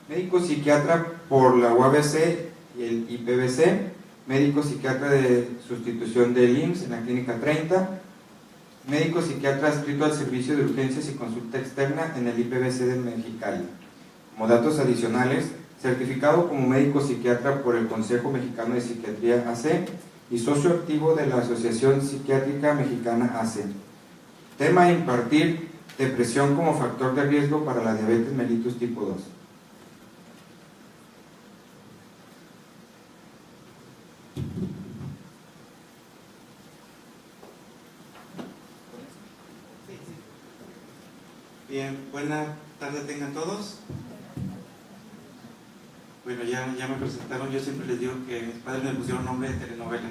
médico psiquiatra por la UABC y el IPBC, médico psiquiatra de sustitución del IMSS en la Clínica 30, médico psiquiatra adscrito al servicio de urgencias y consulta externa en el IPBC de Mexicali. Como datos adicionales, certificado como médico psiquiatra por el Consejo Mexicano de Psiquiatría AC y socio activo de la Asociación Psiquiátrica Mexicana AC. Tema a impartir: depresión como factor de riesgo para la diabetes mellitus tipo 2. Bien, buena tarde tengan todos. Bueno, ya me presentaron, yo siempre les digo que mis padres me pusieron nombre de telenovela.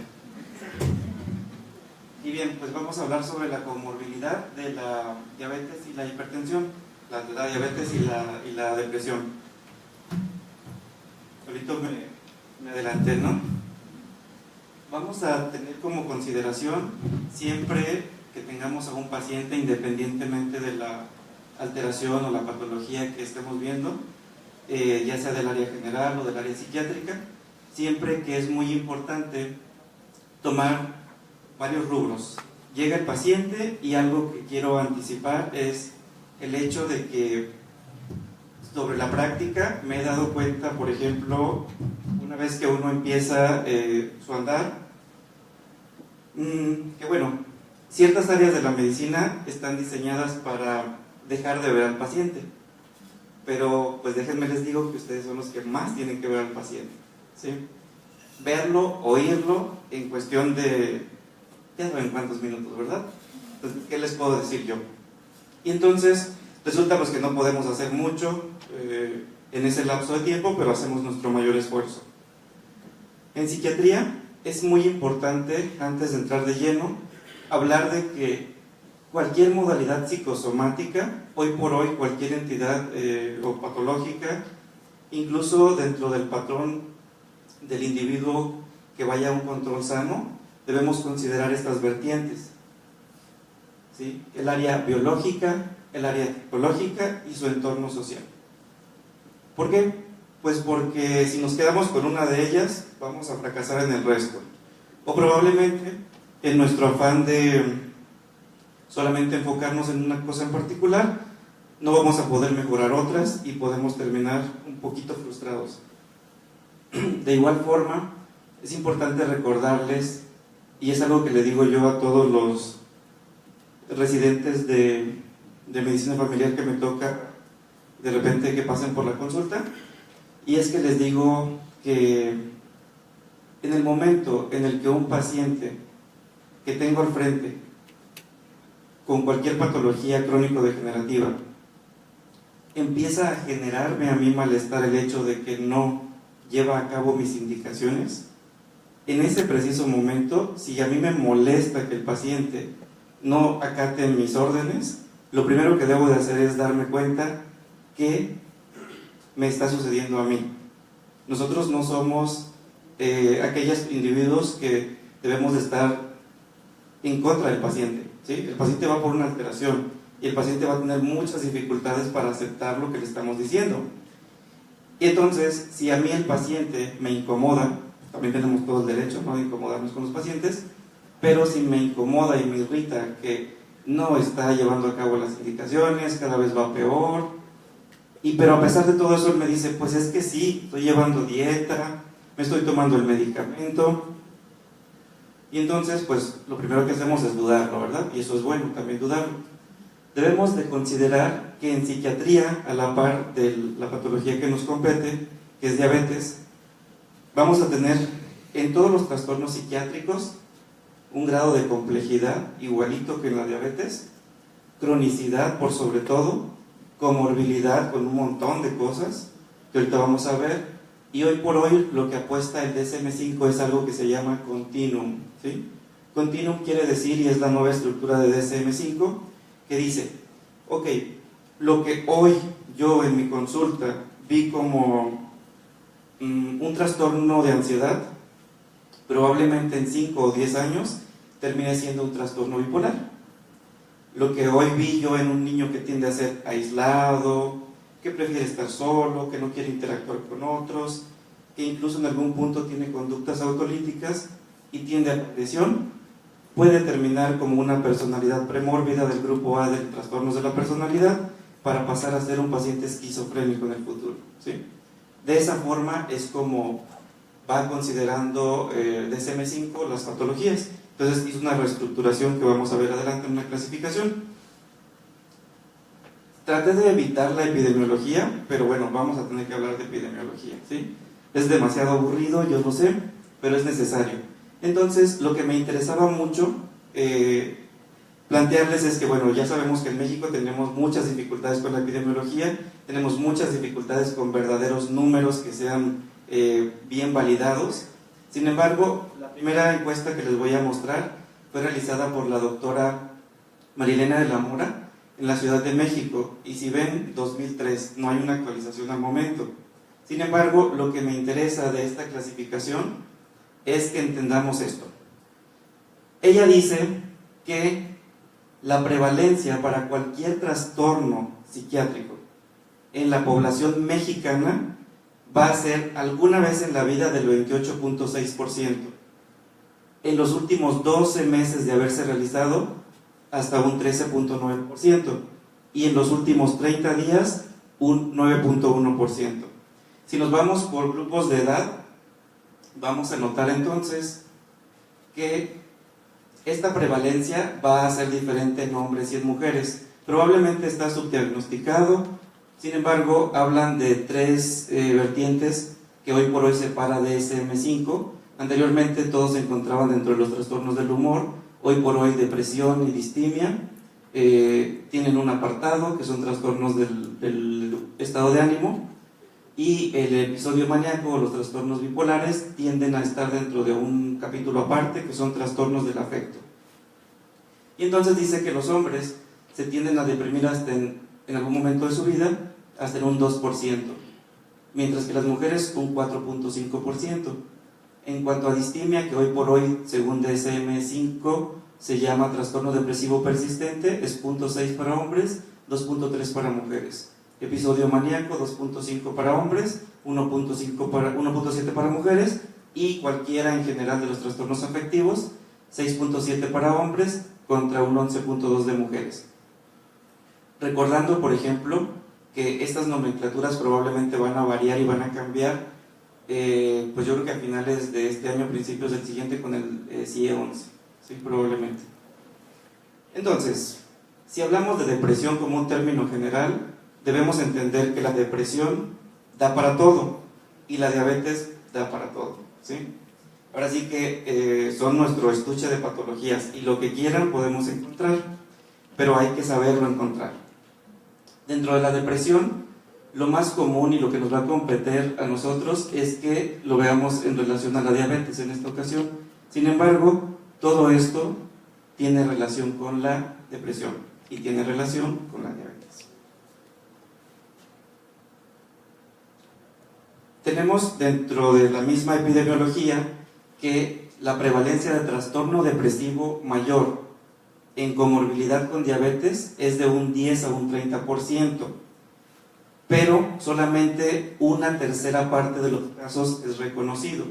Y bien, pues vamos a hablar sobre la comorbilidad de la diabetes y la hipertensión, la diabetes y la depresión. Ahorita me adelanté, ¿no? Vamos a tener como consideración siempre que tengamos a un paciente, independientemente de la alteración o la patología que estemos viendo, ya sea del área general o del área psiquiátrica, siempre que es muy importante tomar varios rubros. Llega el paciente y algo que quiero anticipar es el hecho de que sobre la práctica me he dado cuenta, por ejemplo, una vez que uno empieza su andar, que bueno, ciertas áreas de la medicina están diseñadas para dejar de ver al paciente, pero pues déjenme les digo que ustedes son los que más tienen que ver al paciente, ¿sí? Verlo, oírlo en cuestión de, ya saben cuántos minutos, ¿verdad? Entonces, ¿qué les puedo decir yo? Y entonces resulta pues que no podemos hacer mucho en ese lapso de tiempo, pero hacemos nuestro mayor esfuerzo. En psiquiatría es muy importante, antes de entrar de lleno, hablar de que cualquier modalidad psicosomática, hoy por hoy cualquier entidad o patológica, incluso dentro del patrón del individuo que vaya a un control sano, debemos considerar estas vertientes, ¿sí? El área biológica, el área psicológica y su entorno social. ¿Por qué? Pues porque si nos quedamos con una de ellas, vamos a fracasar en el resto. O probablemente en nuestro afán de solamente enfocarnos en una cosa en particular, no vamos a poder mejorar otras y podemos terminar un poquito frustrados. De igual forma, es importante recordarles, y es algo que le digo yo a todos los residentes de medicina familiar que me toca de repente que pasen por la consulta, y es que les digo que en el momento en el que un paciente que tengo al frente con cualquier patología crónico-degenerativa empieza a generarme a mí malestar el hecho de que no lleva a cabo mis indicaciones, en ese preciso momento, si a mí me molesta que el paciente no acate mis órdenes, lo primero que debo de hacer es darme cuenta que me está sucediendo a mí. Nosotros no somos aquellos individuos que debemos de estar en contra del paciente, ¿sí? El paciente va por una alteración y el paciente va a tener muchas dificultades para aceptar lo que le estamos diciendo. Y entonces, si a mí el paciente me incomoda, también tenemos todo el derecho, ¿no?, de incomodarnos con los pacientes, pero si me incomoda y me irrita que no está llevando a cabo las indicaciones, cada vez va peor, pero a pesar de todo eso él me dice, pues es que sí, estoy llevando dieta, me estoy tomando el medicamento, y entonces pues lo primero que hacemos es dudarlo, ¿verdad? Y eso es bueno, también dudarlo. Debemos de considerar que en psiquiatría, a la par de la patología que nos compete, que es diabetes, vamos a tener en todos los trastornos psiquiátricos un grado de complejidad igualito que en la diabetes, cronicidad por sobre todo, comorbilidad con un montón de cosas que ahorita vamos a ver, y hoy por hoy lo que apuesta el DSM-5 es algo que se llama continuum, ¿sí? Continuum quiere decir, y es la nueva estructura de DSM-5, que dice, ok, lo que hoy yo en mi consulta vi como un trastorno de ansiedad, probablemente en 5 o 10 años termine siendo un trastorno bipolar. Lo que hoy vi yo en un niño que tiende a ser aislado, que prefiere estar solo, que no quiere interactuar con otros, que incluso en algún punto tiene conductas autolíticas y tiende a la depresión, puede terminar como una personalidad premórbida del grupo A de trastornos de la personalidad para pasar a ser un paciente esquizofrénico en el futuro, ¿sí? De esa forma es como va considerando DSM-5 las patologías. Entonces hizo una reestructuración que vamos a ver adelante en una clasificación. Traté de evitar la epidemiología, pero bueno, vamos a tener que hablar de epidemiología, ¿sí? Es demasiado aburrido, yo lo sé, pero es necesario. Entonces, lo que me interesaba mucho plantearles es que, bueno, ya sabemos que en México tenemos muchas dificultades con la epidemiología, tenemos muchas dificultades con verdaderos números que sean bien validados. Sin embargo, la primera encuesta que les voy a mostrar fue realizada por la doctora Marilena de la Mora en la Ciudad de México, y si ven, 2003, no hay una actualización al momento. Sin embargo, lo que me interesa de esta clasificación es que entendamos esto. Ella dice que la prevalencia para cualquier trastorno psiquiátrico en la población mexicana va a ser alguna vez en la vida del 28.6%. En los últimos 12 meses de haberse realizado, hasta un 13.9%. Y en los últimos 30 días, un 9.1%. Si nos vamos por grupos de edad, vamos a notar entonces que esta prevalencia va a ser diferente en hombres y en mujeres. Probablemente está subdiagnosticado. Sin embargo, hablan de tres vertientes que hoy por hoy separa DSM-5. Anteriormente todos se encontraban dentro de los trastornos del humor. Hoy por hoy depresión y distimia tienen un apartado que son trastornos del estado de ánimo, y el episodio maníaco o los trastornos bipolares tienden a estar dentro de un capítulo aparte que son trastornos del afecto. Y entonces dice que los hombres se tienden a deprimir hasta en algún momento de su vida hasta en un 2%, mientras que las mujeres un 4.5%. En cuanto a distimia, que hoy por hoy, según DSM-5, se llama trastorno depresivo persistente, es 0.6 para hombres, 2.3 para mujeres. Episodio maníaco, 2.5 para hombres, 1.7 para mujeres, y cualquiera en general de los trastornos afectivos, 6.7 para hombres contra un 11.2 de mujeres. Recordando, por ejemplo, que estas nomenclaturas probablemente van a variar y van a cambiar, pues yo creo que a finales de este año, principios del siguiente, con el CIE-11, sí, probablemente. Entonces, si hablamos de depresión como un término general, debemos entender que la depresión da para todo y la diabetes da para todo, ¿sí? Ahora sí que son nuestro estuche de patologías, y lo que quieran podemos encontrar, pero hay que saberlo encontrar. Dentro de la depresión, lo más común y lo que nos va a competir a nosotros es que lo veamos en relación a la diabetes en esta ocasión. Sin embargo, todo esto tiene relación con la depresión y tiene relación con la diabetes. Tenemos dentro de la misma epidemiología que la prevalencia de trastorno depresivo mayor en comorbilidad con diabetes es de un 10 a un 30%, pero solamente una tercera parte de los casos es reconocido.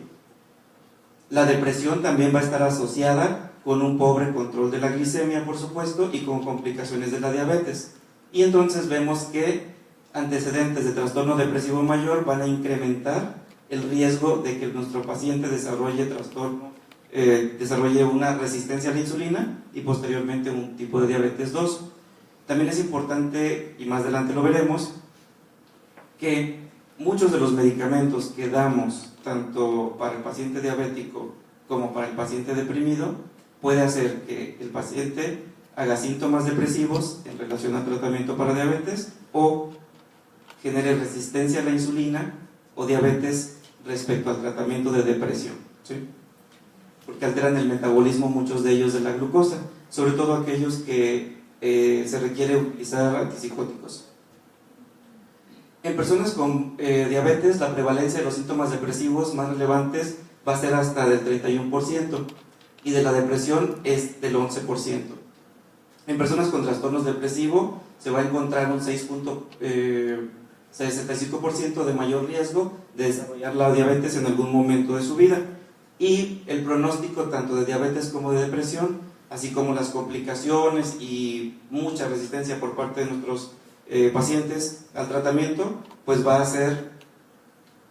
La depresión también va a estar asociada con un pobre control de la glicemia, por supuesto, y con complicaciones de la diabetes. Y entonces vemos que antecedentes de trastorno depresivo mayor van a incrementar el riesgo de que nuestro paciente desarrolle una resistencia a la insulina y posteriormente un tipo de diabetes 2. También es importante, y más adelante lo veremos, que muchos de los medicamentos que damos tanto para el paciente diabético como para el paciente deprimido puede hacer que el paciente haga síntomas depresivos en relación al tratamiento para diabetes o genere resistencia a la insulina o diabetes respecto al tratamiento de depresión, ¿sí? Porque alteran el metabolismo, muchos de ellos, de la glucosa, sobre todo aquellos que se requiere utilizar antipsicóticos. En personas con diabetes, la prevalencia de los síntomas depresivos más relevantes va a ser hasta del 31%, y de la depresión es del 11%. En personas con trastornos depresivos se va a encontrar un 65% de mayor riesgo de desarrollar la diabetes en algún momento de su vida. Y el pronóstico tanto de diabetes como de depresión, así como las complicaciones y mucha resistencia por parte de nuestros pacientes al tratamiento, pues va a ser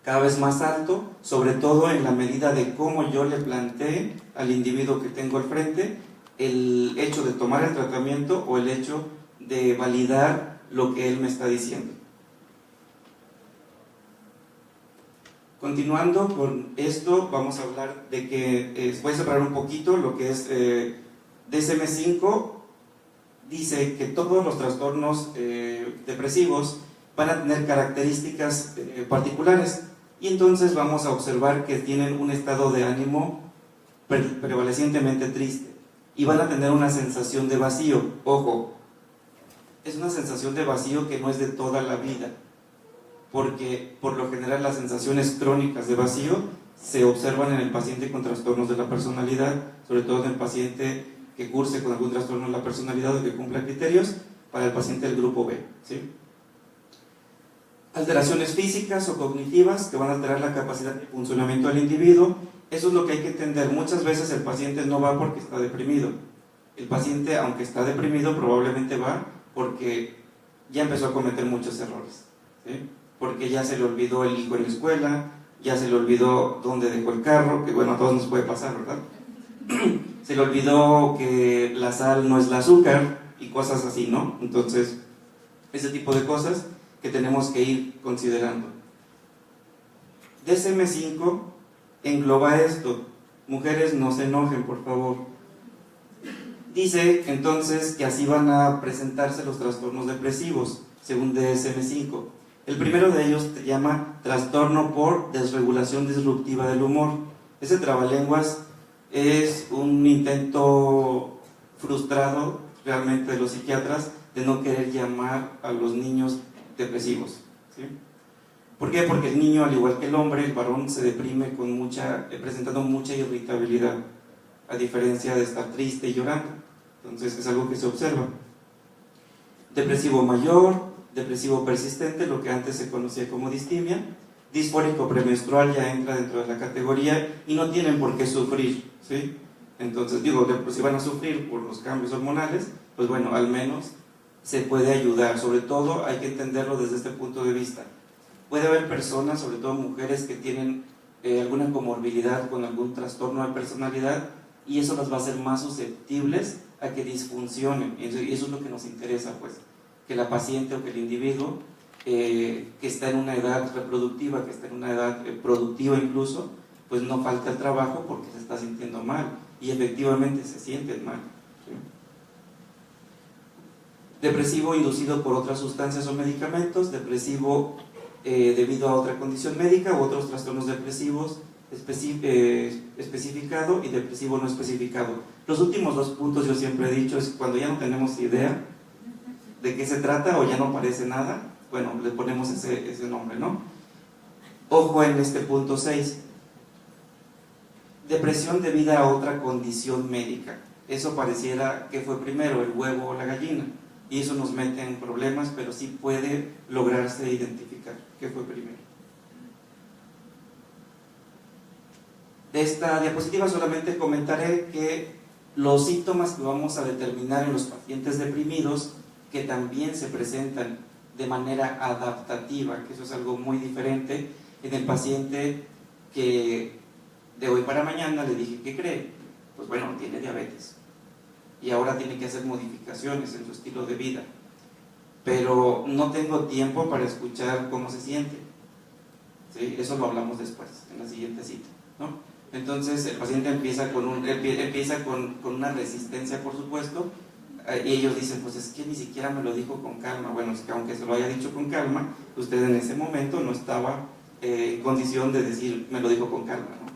cada vez más alto, sobre todo en la medida de cómo yo le planteé al individuo que tengo al frente el hecho de tomar el tratamiento o el hecho de validar lo que él me está diciendo. Continuando con esto, vamos a hablar de que, voy a separar un poquito lo que es DSM-5. Dice que todos los trastornos depresivos van a tener características particulares, y entonces vamos a observar que tienen un estado de ánimo prevalecientemente triste y van a tener una sensación de vacío. Ojo, es una sensación de vacío que no es de toda la vida, porque por lo general las sensaciones crónicas de vacío se observan en el paciente con trastornos de la personalidad, sobre todo en el paciente que curse con algún trastorno de la personalidad o que cumpla criterios para el paciente del grupo B, ¿sí? Alteraciones físicas o cognitivas que van a alterar la capacidad de funcionamiento del individuo. Eso es lo que hay que entender. Muchas veces el paciente no va porque está deprimido. El paciente, aunque está deprimido, probablemente va porque ya empezó a cometer muchos errores, ¿sí? Porque ya se le olvidó el hijo en la escuela, ya se le olvidó dónde dejó el carro, que bueno, a todos nos puede pasar, ¿verdad? Se le olvidó que la sal no es el azúcar y cosas así, ¿no? Entonces, ese tipo de cosas que tenemos que ir considerando. DSM-5 engloba esto. Mujeres, no se enojen, por favor. Dice entonces que así van a presentarse los trastornos depresivos, según DSM-5. El primero de ellos se llama trastorno por desregulación disruptiva del humor. Ese trabalenguas es un intento frustrado realmente de los psiquiatras de no querer llamar a los niños depresivos, ¿sí? ¿Por qué? Porque el niño, al igual que el hombre, el varón se deprime con presentando mucha irritabilidad, a diferencia de estar triste y llorando. Entonces es algo que se observa. Depresivo mayor, depresivo persistente, lo que antes se conocía como distimia. Disfórico premenstrual ya entra dentro de la categoría y no tienen por qué sufrir, ¿sí? Entonces digo, si van a sufrir por los cambios hormonales, pues bueno, al menos se puede ayudar. Sobre todo hay que entenderlo desde este punto de vista. Puede haber personas, sobre todo mujeres, que tienen alguna comorbilidad con algún trastorno de personalidad, y eso las va a hacer más susceptibles a que disfuncionen, y eso es lo que nos interesa, pues, que la paciente o que el individuo que está en una edad reproductiva, que está en una edad productiva incluso, pues no falta el trabajo porque se está sintiendo mal, y efectivamente se sienten mal, ¿sí? Depresivo inducido por otras sustancias o medicamentos, depresivo debido a otra condición médica u otros trastornos depresivos especificado y depresivo no especificado. Los últimos dos puntos yo siempre he dicho es cuando ya no tenemos idea de qué se trata o ya no parece nada, bueno, le ponemos ese nombre, ¿no? Ojo en este punto 6. Depresión debida a otra condición médica. Eso pareciera que fue primero, el huevo o la gallina, y eso nos mete en problemas, pero sí puede lograrse identificar qué fue primero. De esta diapositiva solamente comentaré que los síntomas que vamos a determinar en los pacientes deprimidos, que también se presentan de manera adaptativa, que eso es algo muy diferente en el paciente que de hoy para mañana le dije, ¿qué cree? Pues bueno, tiene diabetes y ahora tiene que hacer modificaciones en su estilo de vida, pero no tengo tiempo para escuchar cómo se siente, ¿sí? Eso lo hablamos después, en la siguiente cita, ¿no? Entonces el paciente empieza con una resistencia, por supuesto, y ellos dicen, pues es que ni siquiera me lo dijo con calma. Bueno, es que aunque se lo haya dicho con calma, usted en ese momento no estaba en condición de decir, me lo dijo con calma, ¿no?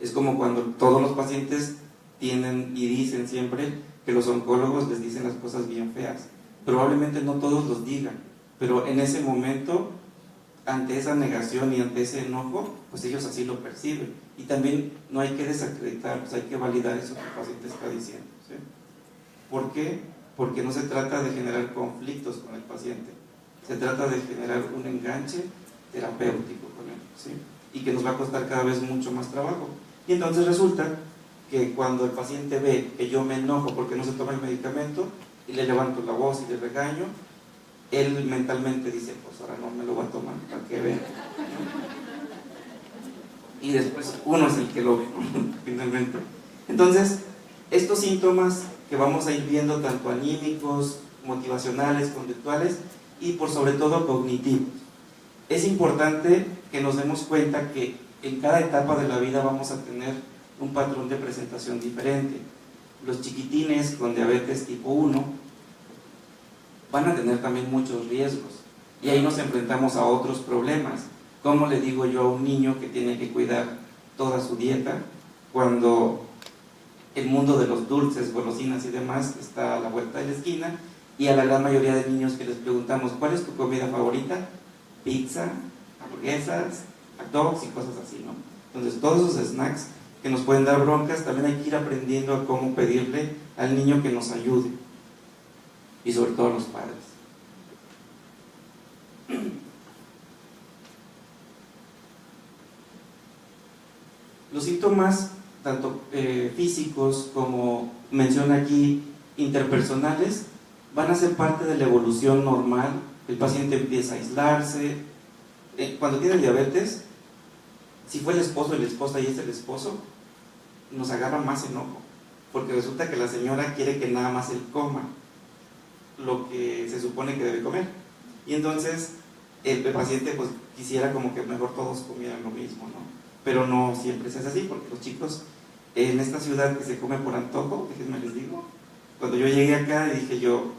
Es como cuando todos los pacientes tienen y dicen siempre que los oncólogos les dicen las cosas bien feas. Probablemente no todos los digan, pero en ese momento, ante esa negación y ante ese enojo, pues ellos así lo perciben. Y también no hay que desacreditar, pues hay que validar eso que el paciente está diciendo, ¿sí? ¿Por qué? Porque no se trata de generar conflictos con el paciente, Se trata de generar un enganche terapéutico con él, ¿sí? Y que nos va a costar cada vez mucho más trabajo. Y entonces resulta que cuando el paciente ve que yo me enojo porque no se toma el medicamento y le levanto la voz y le regaño, él mentalmente dice, pues ahora no me lo voy a tomar, para que vea. Y después uno es el que lo ve, finalmente. Entonces, estos síntomas que vamos a ir viendo, tanto anímicos, motivacionales, conductuales y por sobre todo cognitivos. Es importante que nos demos cuenta que en cada etapa de la vida vamos a tener un patrón de presentación diferente. Los chiquitines con diabetes tipo 1 van a tener también muchos riesgos y ahí nos enfrentamos a otros problemas. ¿Cómo le digo yo a un niño que tiene que cuidar toda su dieta cuando el mundo de los dulces, golosinas y demás está a la vuelta de la esquina? Y a la gran mayoría de niños que les preguntamos, ¿cuál es tu comida favorita? Pizza, hamburguesas, hot dogs y cosas así, ¿no? Entonces todos esos snacks que nos pueden dar broncas, también hay que ir aprendiendo a cómo pedirle al niño que nos ayude, y sobre todo a los padres. Los síntomas, tanto físicos como menciona aquí interpersonales, van a ser parte de la evolución normal. El paciente empieza a aislarse. Cuando tiene diabetes, si fue el esposo y la esposa y es el esposo, nos agarra más enojo, porque resulta que la señora quiere que nada más él coma lo que se supone que debe comer, y entonces el paciente pues quisiera como que mejor todos comieran lo mismo, ¿no? Pero no siempre es así, porque los chicos en esta ciudad que se come por antojo, déjenme les digo, cuando yo llegué acá y dije yo,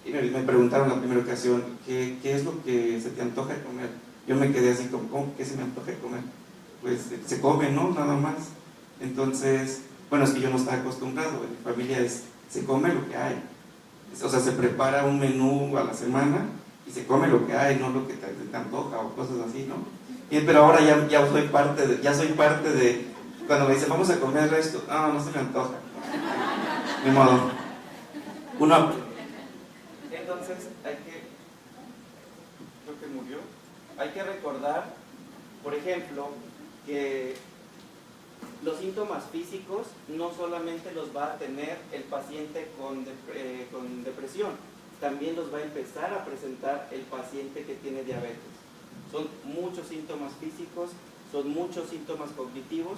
y me preguntaron la primera ocasión, ¿qué es lo que se te antoja de comer? Yo me quedé así como, ¿cómo que se me antoja de comer? Pues se come, ¿no? Nada más. Entonces, bueno, es que yo no estaba acostumbrado, en mi familia se come lo que hay. O sea, se prepara un menú a la semana y se come lo que hay, no lo que te antoja o cosas así, ¿no? Pero ahora ya soy parte de, cuando me dicen, vamos a comer esto, no se me antoja. Ni modo. Uno. Entonces, creo que murió. Hay que recordar, por ejemplo, que los síntomas físicos no solamente los va a tener el paciente con depresión, también los va a empezar a presentar el paciente que tiene diabetes. Son muchos síntomas físicos, son muchos síntomas cognitivos.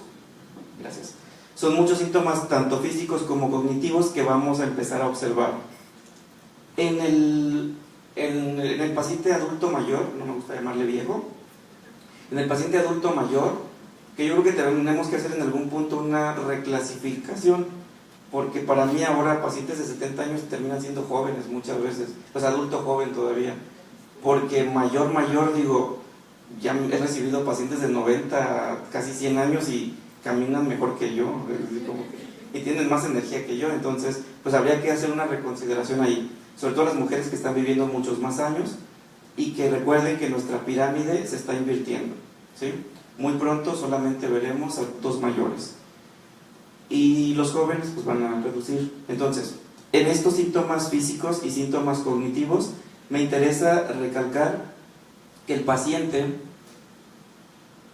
Gracias. Son muchos síntomas tanto físicos como cognitivos que vamos a empezar a observar. En el paciente adulto mayor, no me gusta llamarle viejo, en el paciente adulto mayor, que yo creo que tenemos que hacer en algún punto una reclasificación, porque para mí ahora pacientes de 70 años terminan siendo jóvenes muchas veces, pues adulto joven todavía, porque mayor, digo, ya he recibido pacientes de 90, casi 100 años y caminan mejor que yo, y tienen más energía que yo, entonces pues habría que hacer una reconsideración ahí, sobre todo las mujeres que están viviendo muchos más años y que recuerden que nuestra pirámide se está invirtiendo, ¿sí? Muy pronto solamente veremos adultos mayores y los jóvenes pues van a reducir. Entonces, en estos síntomas físicos y síntomas cognitivos me interesa recalcar que el paciente,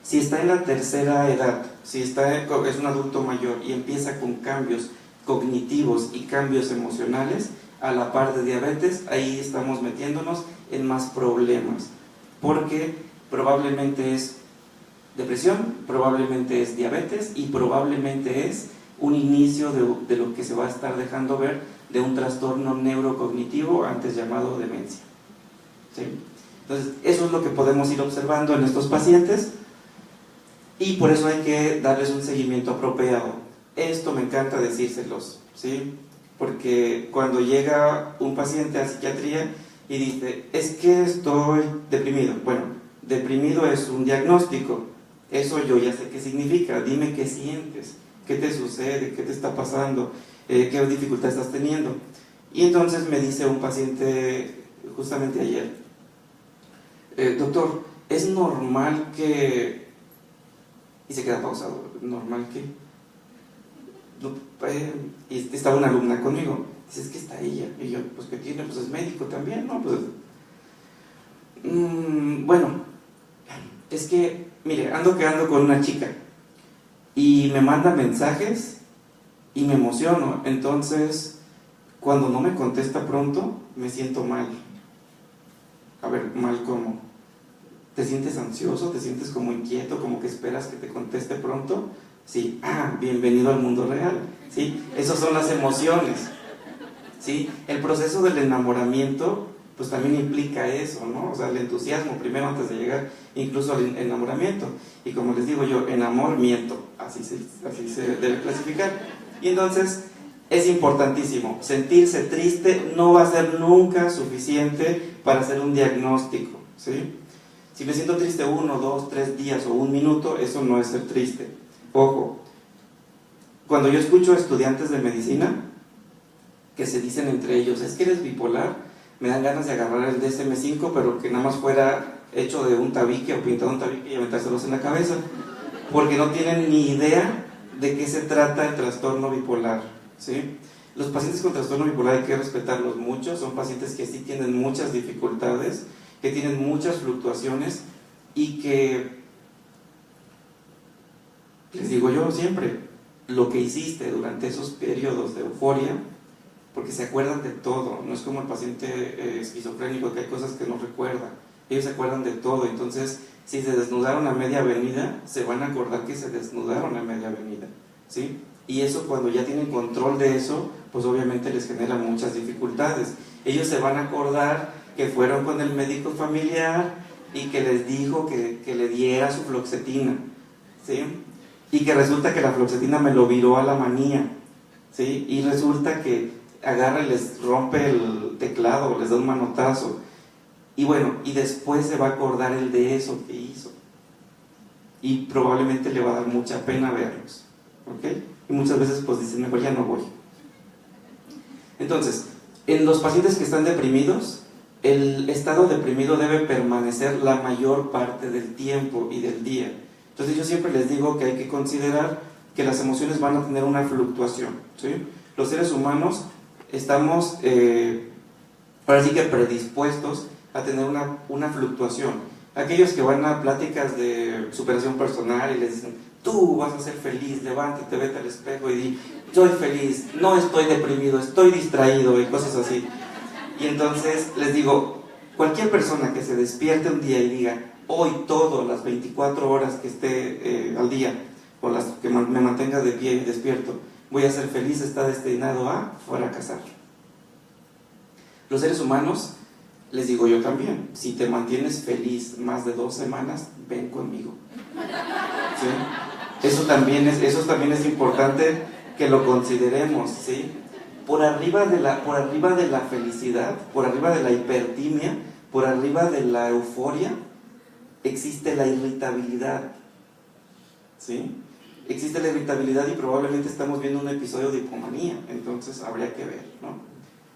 si está en la tercera edad, es un adulto mayor y empieza con cambios cognitivos y cambios emocionales a la par de diabetes, ahí estamos metiéndonos en más problemas, porque probablemente es depresión, probablemente es diabetes y probablemente es un inicio de lo que se va a estar dejando ver de un trastorno neurocognitivo antes llamado demencia, ¿sí? Entonces eso es lo que podemos ir observando en estos pacientes y por eso hay que darles un seguimiento apropiado. Esto me encanta decírselos, ¿sí? Porque cuando llega un paciente a psiquiatría y dice, es que estoy deprimido, bueno, deprimido es un diagnóstico, eso yo ya sé qué significa, dime qué sientes, qué te sucede, qué te está pasando, qué dificultad estás teniendo. Y entonces me dice un paciente justamente ayer, doctor, ¿es normal que...? Y se queda pausado, ¿normal qué? Y estaba una alumna conmigo, dice, es que está ella, y yo, pues ¿qué tiene? Pues es médico también, ¿no? Pues Bueno, es que, mire, ando quedando con una chica y me manda mensajes y me emociono. Entonces, cuando no me contesta pronto, me siento mal. A ver, ¿mal cómo? ¿Te sientes ansioso? ¿Te sientes como inquieto? ¿Como que esperas que te conteste pronto? Sí, bienvenido al mundo real. ¿Sí? Esas son las emociones. ¿Sí? El proceso del enamoramiento pues también implica eso, ¿no? O sea, el entusiasmo primero antes de llegar incluso al enamoramiento. Y como les digo yo, enamoramiento, así se debe clasificar. Y entonces es importantísimo, sentirse triste no va a ser nunca suficiente para hacer un diagnóstico, ¿sí? Si me siento triste 1, 2, 3 días o 1 minuto, eso no es ser triste. Ojo, cuando yo escucho a estudiantes de medicina que se dicen entre ellos, es que eres bipolar, me dan ganas de agarrar el DSM-5, pero que nada más fuera hecho de un tabique o pintado un tabique y aventárselos en la cabeza, porque no tienen ni idea de qué se trata el trastorno bipolar, ¿sí? Los pacientes con trastorno bipolar hay que respetarlos mucho, son pacientes que sí tienen muchas dificultades, que tienen muchas fluctuaciones y que, les digo yo siempre, lo que hiciste durante esos periodos de euforia, porque se acuerdan de todo, no es como el paciente esquizofrénico que hay cosas que no recuerda, ellos se acuerdan de todo. Entonces si se desnudaron a media avenida, se van a acordar que se desnudaron a media avenida, ¿sí? Y eso, cuando ya tienen control de eso, pues obviamente les genera muchas dificultades. Ellos se van a acordar que fueron con el médico familiar y que les dijo que le diera su fluoxetina, ¿sí? Y que resulta que la fluoxetina me lo viró a la manía, ¿sí? Y resulta que agarra y les rompe el teclado, les da un manotazo. Y bueno, y después se va a acordar él de eso que hizo. Y probablemente le va a dar mucha pena verlos, ¿ok? Y muchas veces pues dicen, mejor ya no voy. Entonces, en los pacientes que están deprimidos, el estado deprimido debe permanecer la mayor parte del tiempo y del día. Entonces yo siempre les digo que hay que considerar que las emociones van a tener una fluctuación, ¿sí? Los seres humanos estamos ahora sí que predispuestos a tener una fluctuación. Aquellos que van a pláticas de superación personal y les dicen, tú vas a ser feliz, levántate, vete al espejo y di, soy feliz, no estoy deprimido, estoy distraído y cosas así. Y entonces les digo, cualquier persona que se despierte un día y diga, hoy todo, las 24 horas que esté al día, o las que me mantenga de pie y despierto, voy a ser feliz, está destinado a fracasar. Los seres humanos, les digo yo también, si te mantienes feliz más de 2 semanas, ven conmigo, ¿sí? Eso también es importante que lo consideremos, ¿sí? Por arriba de la felicidad, por arriba de la hipertimia, por arriba de la euforia, existe la irritabilidad, ¿sí? Existe la irritabilidad y probablemente estamos viendo un episodio de hipomanía, entonces habría que ver, ¿no?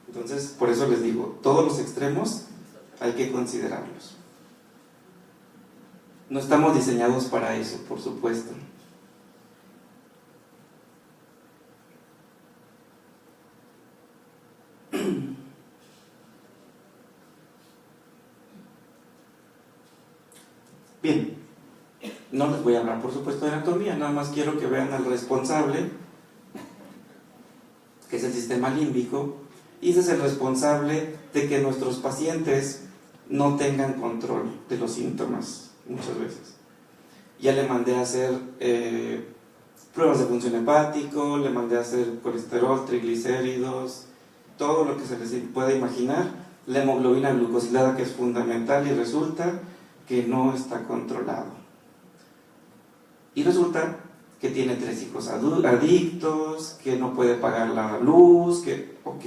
Entonces, por eso les digo, todos los extremos hay que considerarlos. No estamos diseñados para eso, por supuesto. Bien, no les voy a hablar por supuesto de anatomía, nada más quiero que vean al responsable, que es el sistema límbico, y ese es el responsable de que nuestros pacientes no tengan control de los síntomas muchas veces. Ya le mandé a hacer pruebas de función hepático, le mandé a hacer colesterol, triglicéridos, todo lo que se les pueda imaginar, la hemoglobina glucosilada, que es fundamental, y resulta que no está controlado. Y resulta que tiene 3 hijos adictos, que no puede pagar la luz, que, ok,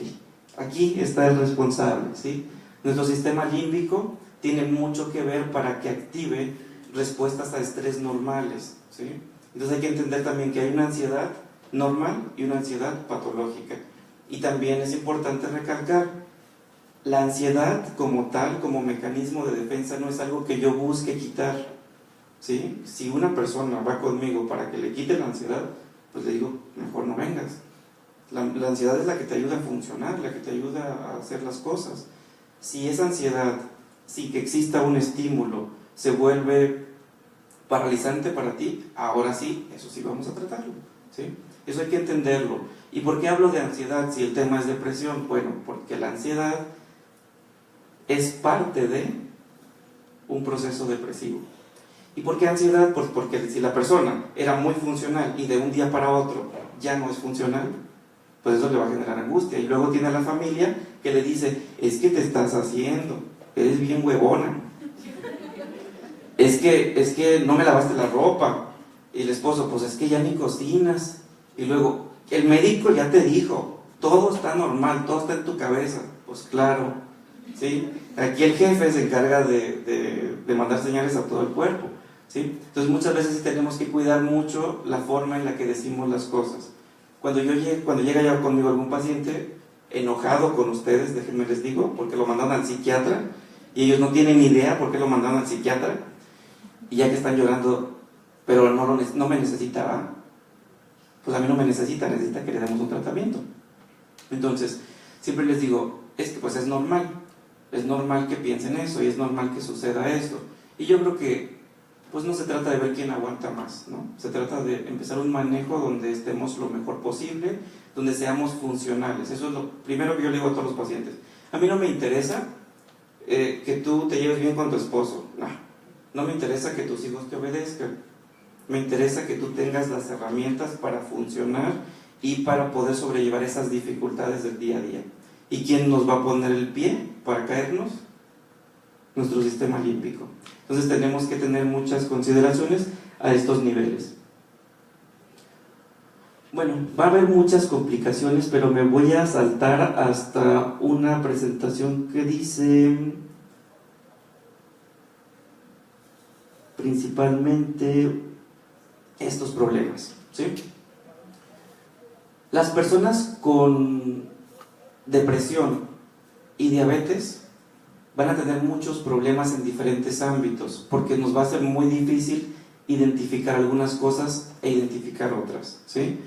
aquí está el responsable, ¿sí? Nuestro sistema límbico tiene mucho que ver para que active respuestas a estrés normales, ¿sí? Entonces hay que entender también que hay una ansiedad normal y una ansiedad patológica. Y también es importante recalcar, la ansiedad como tal, como mecanismo de defensa, no es algo que yo busque quitar, ¿sí? Si una persona va conmigo para que le quite la ansiedad, pues le digo, mejor no vengas. La ansiedad es la que te ayuda a funcionar, la que te ayuda a hacer las cosas. Si esa ansiedad sin que exista un estímulo, se vuelve paralizante para ti, ahora sí, eso sí vamos a tratarlo, ¿sí? Eso hay que entenderlo. ¿Y por qué hablo de ansiedad si el tema es depresión? Bueno, porque la ansiedad es parte de un proceso depresivo. ¿Y por qué ansiedad? Pues porque si la persona era muy funcional y de un día para otro ya no es funcional, pues eso le va a generar angustia. Y luego tiene a la familia que le dice, es que te estás haciendo, eres bien huevona, es que no me lavaste la ropa. Y el esposo, pues es que ya ni cocinas. Y luego, el médico ya te dijo, todo está normal, todo está en tu cabeza. Pues claro, ¿sí? Aquí el jefe se encarga de mandar señales a todo el cuerpo, ¿sí? Entonces muchas veces sí tenemos que cuidar mucho la forma en la que decimos las cosas. Cuando llega ya conmigo algún paciente enojado con ustedes, déjenme les digo, porque lo mandaron al psiquiatra, y ellos no tienen ni idea por qué lo mandaron al psiquiatra, y ya que están llorando, pero no me necesita, ¿va? Pues a mí no me necesita que le demos un tratamiento. Entonces, siempre les digo, es que pues es normal que piensen eso, y es normal que suceda esto. Y yo creo que pues no se trata de ver quién aguanta más, ¿no? Se trata de empezar un manejo donde estemos lo mejor posible, donde seamos funcionales. Eso es lo primero que yo le digo a todos los pacientes. A mí no me interesa que tú te lleves bien con tu esposo, no me interesa que tus hijos te obedezcan, me interesa que tú tengas las herramientas para funcionar y para poder sobrellevar esas dificultades del día a día. ¿Y quién nos va a poner el pie para caernos? Nuestro sistema límbico. Entonces tenemos que tener muchas consideraciones a estos niveles. Bueno, va a haber muchas complicaciones, pero me voy a saltar hasta una presentación que dice principalmente estos problemas, ¿sí? Las personas con depresión y diabetes van a tener muchos problemas en diferentes ámbitos, porque nos va a ser muy difícil identificar algunas cosas e identificar otras, ¿sí?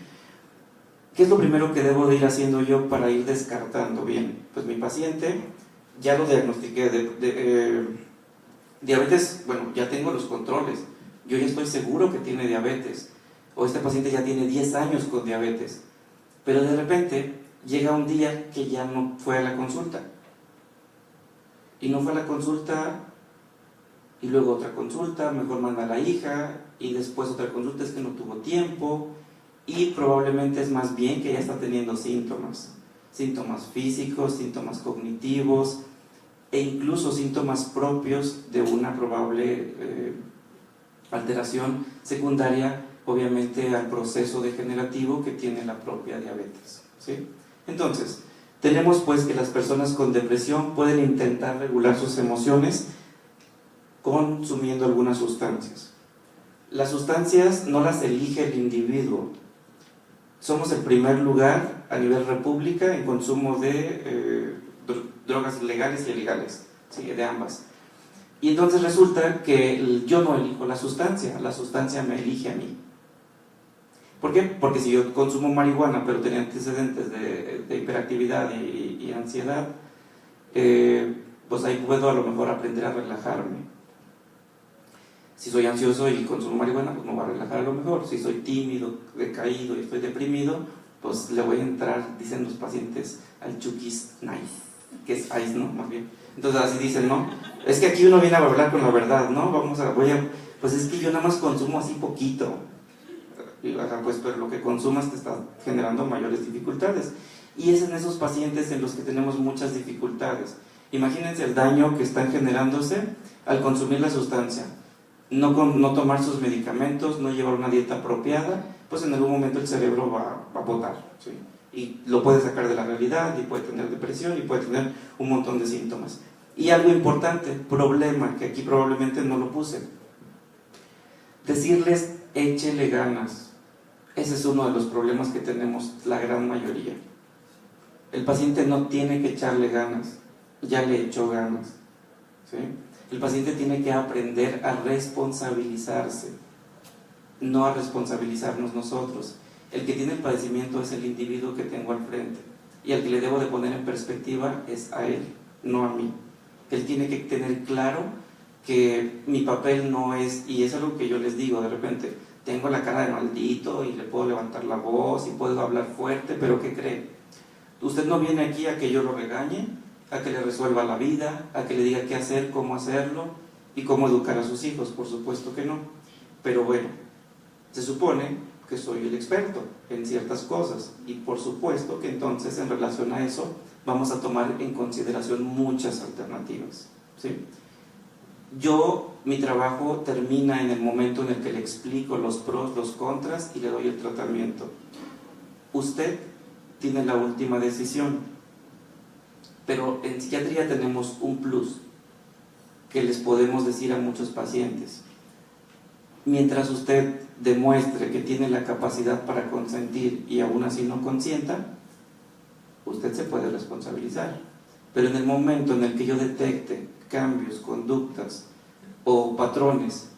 ¿Qué es lo primero que debo de ir haciendo yo para ir descartando? Bien, pues mi paciente, ya lo diagnostiqué de diabetes, bueno, ya tengo los controles, yo ya estoy seguro que tiene diabetes, o este paciente ya tiene 10 años con diabetes, pero de repente llega un día que ya no fue a la consulta, y no fue a la consulta, y luego otra consulta, mejor manda a la hija, y después otra consulta, es que no tuvo tiempo, y probablemente es más bien que ya está teniendo síntomas físicos, síntomas cognitivos, e incluso síntomas propios de una probable alteración secundaria, obviamente, al proceso degenerativo que tiene la propia diabetes, ¿sí? Entonces, tenemos pues que las personas con depresión pueden intentar regular sus emociones consumiendo algunas sustancias. Las sustancias no las elige el individuo. Somos el primer lugar a nivel república en consumo de drogas legales y ilegales, ¿sí? De ambas. Y entonces resulta que yo no elijo la sustancia me elige a mí. ¿Por qué? Porque si yo consumo marihuana pero tenía antecedentes de hiperactividad y ansiedad, pues ahí puedo a lo mejor aprender a relajarme. Si soy ansioso y consumo marihuana, pues me voy a relajar a lo mejor. Si soy tímido, decaído y estoy deprimido, pues le voy a entrar, dicen los pacientes, al Chuck's Nice, que es Ice, ¿no? Más bien. Entonces así dicen, ¿no? Es que aquí uno viene a hablar con la verdad, ¿no? Pues es que yo nada más consumo así poquito. Pues pero lo que consumas te está generando mayores dificultades. Y es en esos pacientes en los que tenemos muchas dificultades. Imagínense el daño que están generándose al consumir la sustancia. No tomar sus medicamentos, no llevar una dieta apropiada, pues en algún momento el cerebro va a botar, ¿sí? Y lo puede sacar de la realidad, y puede tener depresión, y puede tener un montón de síntomas. Y algo importante, problema, que aquí probablemente no lo puse. Decirles, échele ganas. Ese es uno de los problemas que tenemos la gran mayoría. El paciente no tiene que echarle ganas, ya le echó ganas, ¿sí? El paciente tiene que aprender a responsabilizarse, no a responsabilizarnos nosotros. El que tiene el padecimiento es el individuo que tengo al frente, y al que le debo de poner en perspectiva es a él, no a mí. Él tiene que tener claro que mi papel no es, y es algo que yo les digo de repente, tengo la cara de maldito y le puedo levantar la voz y puedo hablar fuerte, pero ¿qué cree? Usted no viene aquí a que yo lo regañe, a que le resuelva la vida, a que le diga qué hacer, cómo hacerlo y cómo educar a sus hijos, por supuesto que no. Pero bueno, se supone que soy el experto en ciertas cosas y por supuesto que entonces en relación a eso vamos a tomar en consideración muchas alternativas, ¿sí? Mi trabajo termina en el momento en el que le explico los pros, los contras y le doy el tratamiento. Usted tiene la última decisión, pero en psiquiatría tenemos un plus que les podemos decir a muchos pacientes. Mientras usted demuestre que tiene la capacidad para consentir y aún así no consienta, usted se puede responsabilizar. Pero en el momento en el que yo detecte cambios, conductas o patrones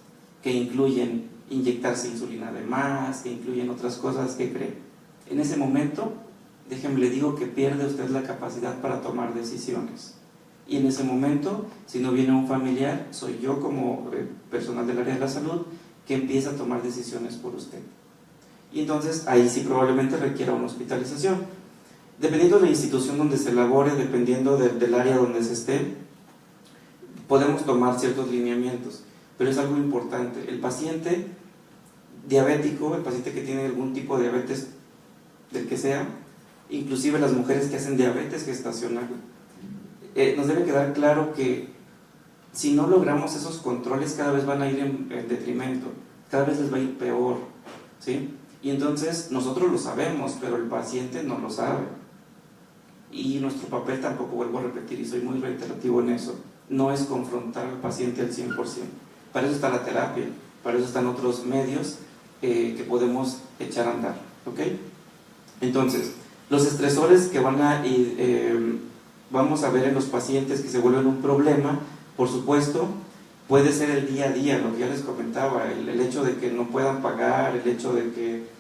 que incluyen inyectarse insulina de más, que incluyen otras cosas, ¿qué cree? En ese momento, déjeme le digo que pierde usted la capacidad para tomar decisiones. Y en ese momento, si no viene un familiar, soy yo como personal del área de la salud que empieza a tomar decisiones por usted. Y entonces ahí sí probablemente requiera una hospitalización. Dependiendo de la institución donde se elabore, dependiendo del área donde se esté, podemos tomar ciertos lineamientos, pero es algo importante. El paciente diabético, el paciente que tiene algún tipo de diabetes, del que sea, inclusive las mujeres que hacen diabetes gestacional, nos debe quedar claro que si no logramos esos controles, cada vez van a ir en detrimento, cada vez les va a ir peor, ¿sí? Y entonces nosotros lo sabemos, pero el paciente no lo sabe. Y nuestro papel tampoco, vuelvo a repetir, y soy muy reiterativo en eso, no es confrontar al paciente al 100%. Para eso está la terapia, para eso están otros medios que podemos echar a andar, ¿ok? Entonces, los estresores que vamos a ver en los pacientes que se vuelven un problema, por supuesto, puede ser el día a día, lo que ya les comentaba, el hecho de que no puedan pagar, el hecho de que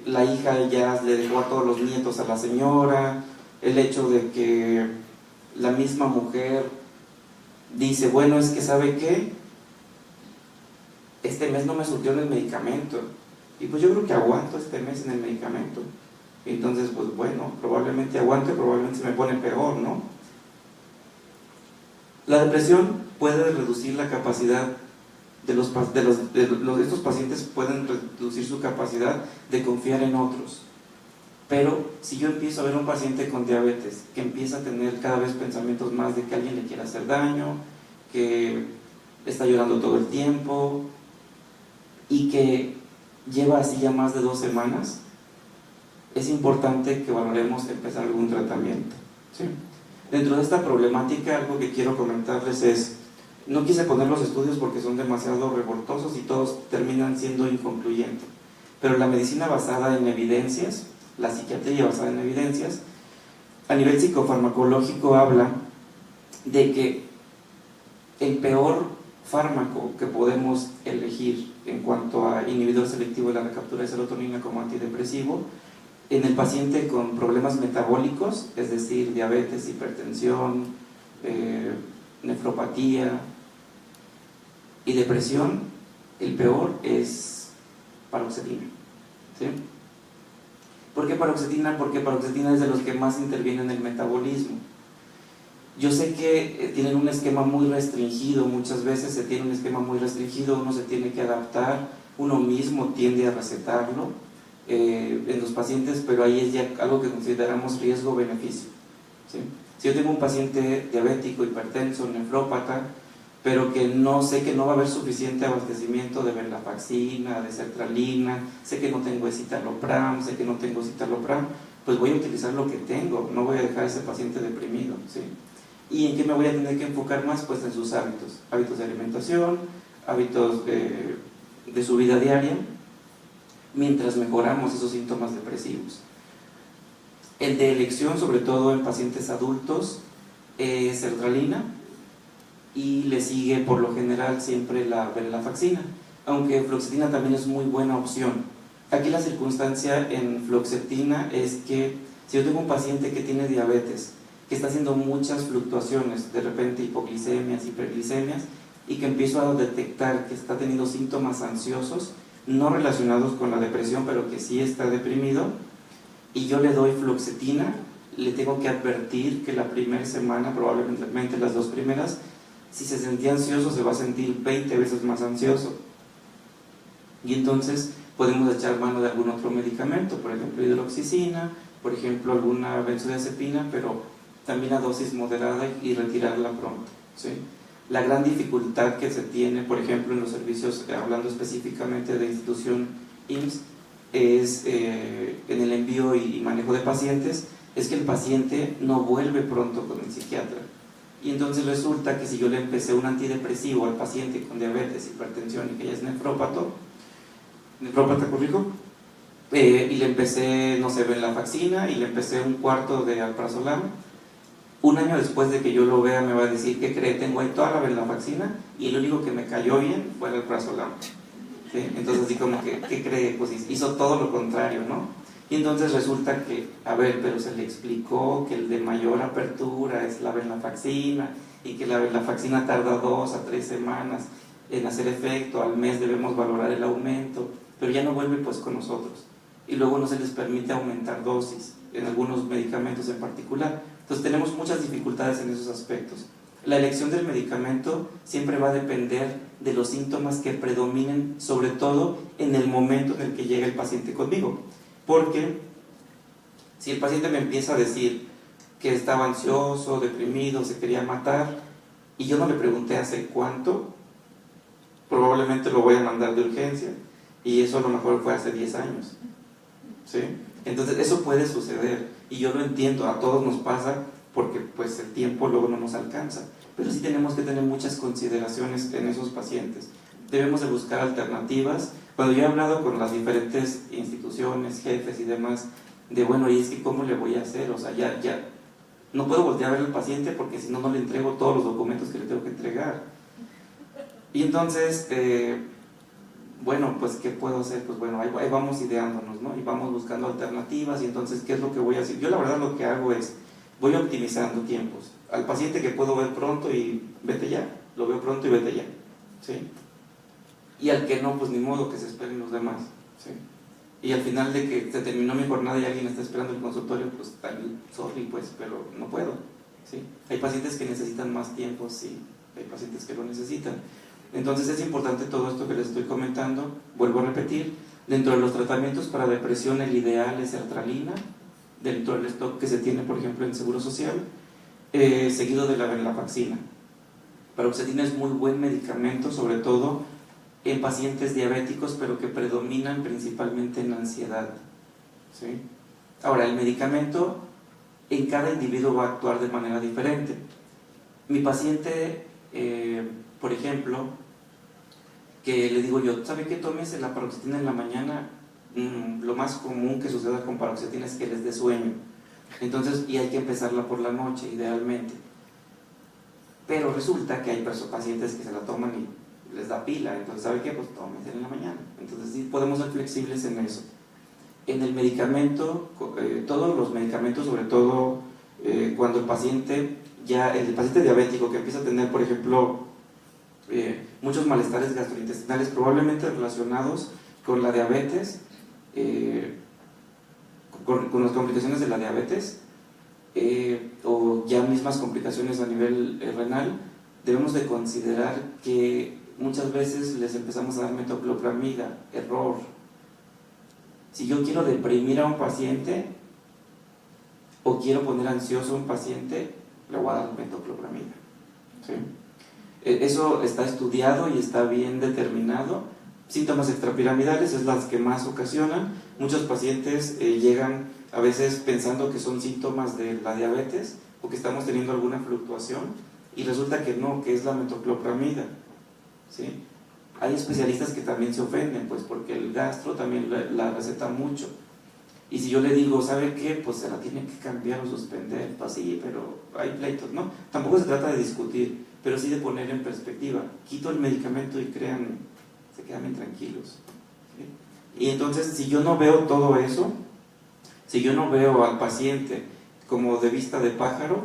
la hija ya le dejó a todos los nietos a la señora, el hecho de que la misma mujer dice, bueno, es que ¿sabe qué? Este mes no me surtió en el medicamento, y pues yo creo que aguanto este mes en el medicamento. Entonces, pues bueno, probablemente aguante, probablemente se me pone peor, ¿no? La depresión puede reducir la capacidad estos pacientes pueden reducir su capacidad de confiar en otros. Pero si yo empiezo a ver un paciente con diabetes que empieza a tener cada vez pensamientos más de que alguien le quiere hacer daño, que está llorando todo el tiempo y que lleva así ya más de 2 semanas, es importante que valoremos empezar algún tratamiento, ¿sí? Dentro de esta problemática, algo que quiero comentarles es, no quise poner los estudios porque son demasiado revoltosos y todos terminan siendo inconcluyentes, pero la medicina basada en evidencias, la psiquiatría basada en evidencias, a nivel psicofarmacológico habla de que el peor fármaco que podemos elegir en cuanto a inhibidor selectivo de la recaptura de serotonina como antidepresivo en el paciente con problemas metabólicos, es decir, diabetes, hipertensión, nefropatía y depresión, el peor es paroxetina, ¿sí? ¿Por qué paroxetina? Porque paroxetina es de los que más interviene en el metabolismo. Yo sé que tienen un esquema muy restringido, muchas veces se tiene un esquema muy restringido, uno se tiene que adaptar, uno mismo tiende a recetarlo en los pacientes, pero ahí es ya algo que consideramos riesgo-beneficio, ¿sí? Si yo tengo un paciente diabético, hipertenso, nefrópata, pero que no sé que no va a haber suficiente abastecimiento de venlafaxina, de sertralina, sé que no tengo escitalopram, sé que no tengo citalopram, pues voy a utilizar lo que tengo, no voy a dejar a ese paciente deprimido, ¿sí? ¿Y en qué me voy a tener que enfocar más? Pues en sus hábitos de alimentación, hábitos de su vida diaria, mientras mejoramos esos síntomas depresivos. El de elección, sobre todo en pacientes adultos, es sertralina, y le sigue por lo general siempre la venlafaxina, aunque fluoxetina también es muy buena opción. Aquí la circunstancia en fluoxetina es que si yo tengo un paciente que tiene diabetes que está haciendo muchas fluctuaciones, de repente hipoglicemias, hiperglicemias, y que empiezo a detectar que está teniendo síntomas ansiosos, no relacionados con la depresión, pero que sí está deprimido, y yo le doy fluoxetina, le tengo que advertir que la primera semana, probablemente las 2 primeras, si se sentía ansioso se va a sentir 20 veces más ansioso. Y entonces podemos echar mano de algún otro medicamento, por ejemplo hidroxicina, por ejemplo alguna benzodiazepina, pero también a dosis moderada y retirarla pronto, ¿sí? La gran dificultad que se tiene, por ejemplo, en los servicios, hablando específicamente de institución IMSS, es en el envío y manejo de pacientes, es que el paciente no vuelve pronto con el psiquiatra. Y entonces resulta que si yo le empecé un antidepresivo al paciente con diabetes, hipertensión y que ya es nefrópata, corrijo, y le empecé, no sé, venlafaxina y le empecé un cuarto de alprazolam, un año después de que yo lo vea me va a decir, ¿qué cree? Tengo ahí toda la venlafaxina y lo único que me cayó bien fue el alprazolam, ¿sí? Entonces así como que, ¿qué cree? Pues hizo todo lo contrario, ¿no? Y entonces resulta que, a ver, pero se le explicó que el de mayor apertura es la venlafaxina y que la venlafaxina tarda 2 a 3 semanas en hacer efecto, al mes debemos valorar el aumento, pero ya no vuelve pues con nosotros. Y luego no se les permite aumentar dosis en algunos medicamentos en particular. Entonces tenemos muchas dificultades en esos aspectos. La elección del medicamento siempre va a depender de los síntomas que predominen, sobre todo en el momento en el que llega el paciente conmigo. Porque si el paciente me empieza a decir que estaba ansioso, deprimido, se quería matar, y yo no le pregunté hace cuánto, probablemente lo voy a mandar de urgencia, y eso a lo mejor fue hace 10 años, ¿sí? Entonces eso puede suceder, y yo lo entiendo, a todos nos pasa, porque pues el tiempo luego no nos alcanza, pero sí tenemos que tener muchas consideraciones en esos pacientes. Debemos de buscar alternativas. Cuando yo he hablado con las diferentes instituciones, jefes y demás, de bueno, y es que ¿cómo le voy a hacer? O sea, ya no puedo voltear a ver al paciente porque si no, no le entrego todos los documentos que le tengo que entregar. Y entonces, bueno, pues ¿qué puedo hacer? Pues bueno, ahí vamos ideándonos, ¿no? Y vamos buscando alternativas. Y entonces, ¿qué es lo que voy a hacer? Yo la verdad lo que hago es, voy optimizando tiempos. Al paciente que puedo ver pronto y vete ya, lo veo pronto y vete ya, ¿sí? Y al que no, pues ni modo, que se esperen los demás, ¿sí? Y al final de que se terminó mi jornada y alguien está esperando el consultorio, pues también, sorry, pues, pero no puedo, ¿sí? Hay pacientes que necesitan más tiempo, sí, hay pacientes que lo necesitan. Entonces es importante todo esto que les estoy comentando. Vuelvo a repetir, dentro de los tratamientos para depresión el ideal es sertralina, dentro del stock que se tiene, por ejemplo, en Seguro Social, seguido de la venlafaxina. Paroxetina es muy buen medicamento, sobre todo en pacientes diabéticos, pero que predominan principalmente en ansiedad, ¿sí? Ahora, el medicamento en cada individuo va a actuar de manera diferente. Mi paciente, por ejemplo, que le digo yo, ¿sabe qué? Tómese la paroxetina en la mañana. Lo más común que suceda con paroxetina es que les dé sueño. Entonces, y hay que empezarla por la noche, idealmente. Pero resulta que hay pacientes que se la toman y les da pila, entonces, ¿sabe qué? Pues tómense en la mañana. Entonces, sí, podemos ser flexibles en eso. En el medicamento, todos los medicamentos, sobre todo cuando el paciente diabético que empieza a tener, por ejemplo, muchos malestares gastrointestinales, probablemente relacionados con la diabetes, con las complicaciones de la diabetes, o ya mismas complicaciones a nivel renal, debemos de considerar que muchas veces les empezamos a dar metoclopramida. Error. Si yo quiero deprimir a un paciente o quiero poner ansioso a un paciente, le voy a dar metoclopramida, ¿sí? Eso está estudiado y está bien determinado. Síntomas extrapiramidales es las que más ocasionan. Muchos pacientes llegan a veces pensando que son síntomas de la diabetes o que estamos teniendo alguna fluctuación y resulta que no, que es la metoclopramida, ¿sí? Hay especialistas que también se ofenden, pues porque el gastro también la receta mucho. Y si yo le digo, ¿sabe qué? Pues se la tiene que cambiar o suspender. Pues sí, pero hay pleitos, ¿no? Tampoco se trata de discutir, pero sí de poner en perspectiva. Quito el medicamento y créanme, se quedan bien tranquilos, ¿sí? Y entonces, si yo no veo todo eso, si yo no veo al paciente como de vista de pájaro,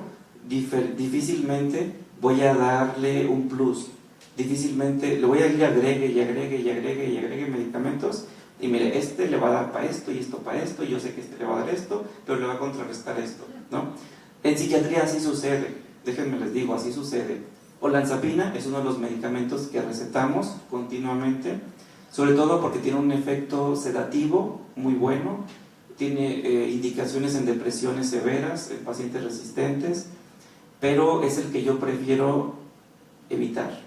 difícilmente voy a darle un plus, difícilmente le voy a ir agregue medicamentos, y mire, este le va a dar para esto y esto para esto, y yo sé que este le va a dar esto, pero le va a contrarrestar esto, ¿no? En psiquiatría así sucede, déjenme les digo, así sucede. Olanzapina es uno de los medicamentos que recetamos continuamente, sobre todo porque tiene un efecto sedativo muy bueno, tiene indicaciones en depresiones severas, en pacientes resistentes, pero es el que yo prefiero evitar,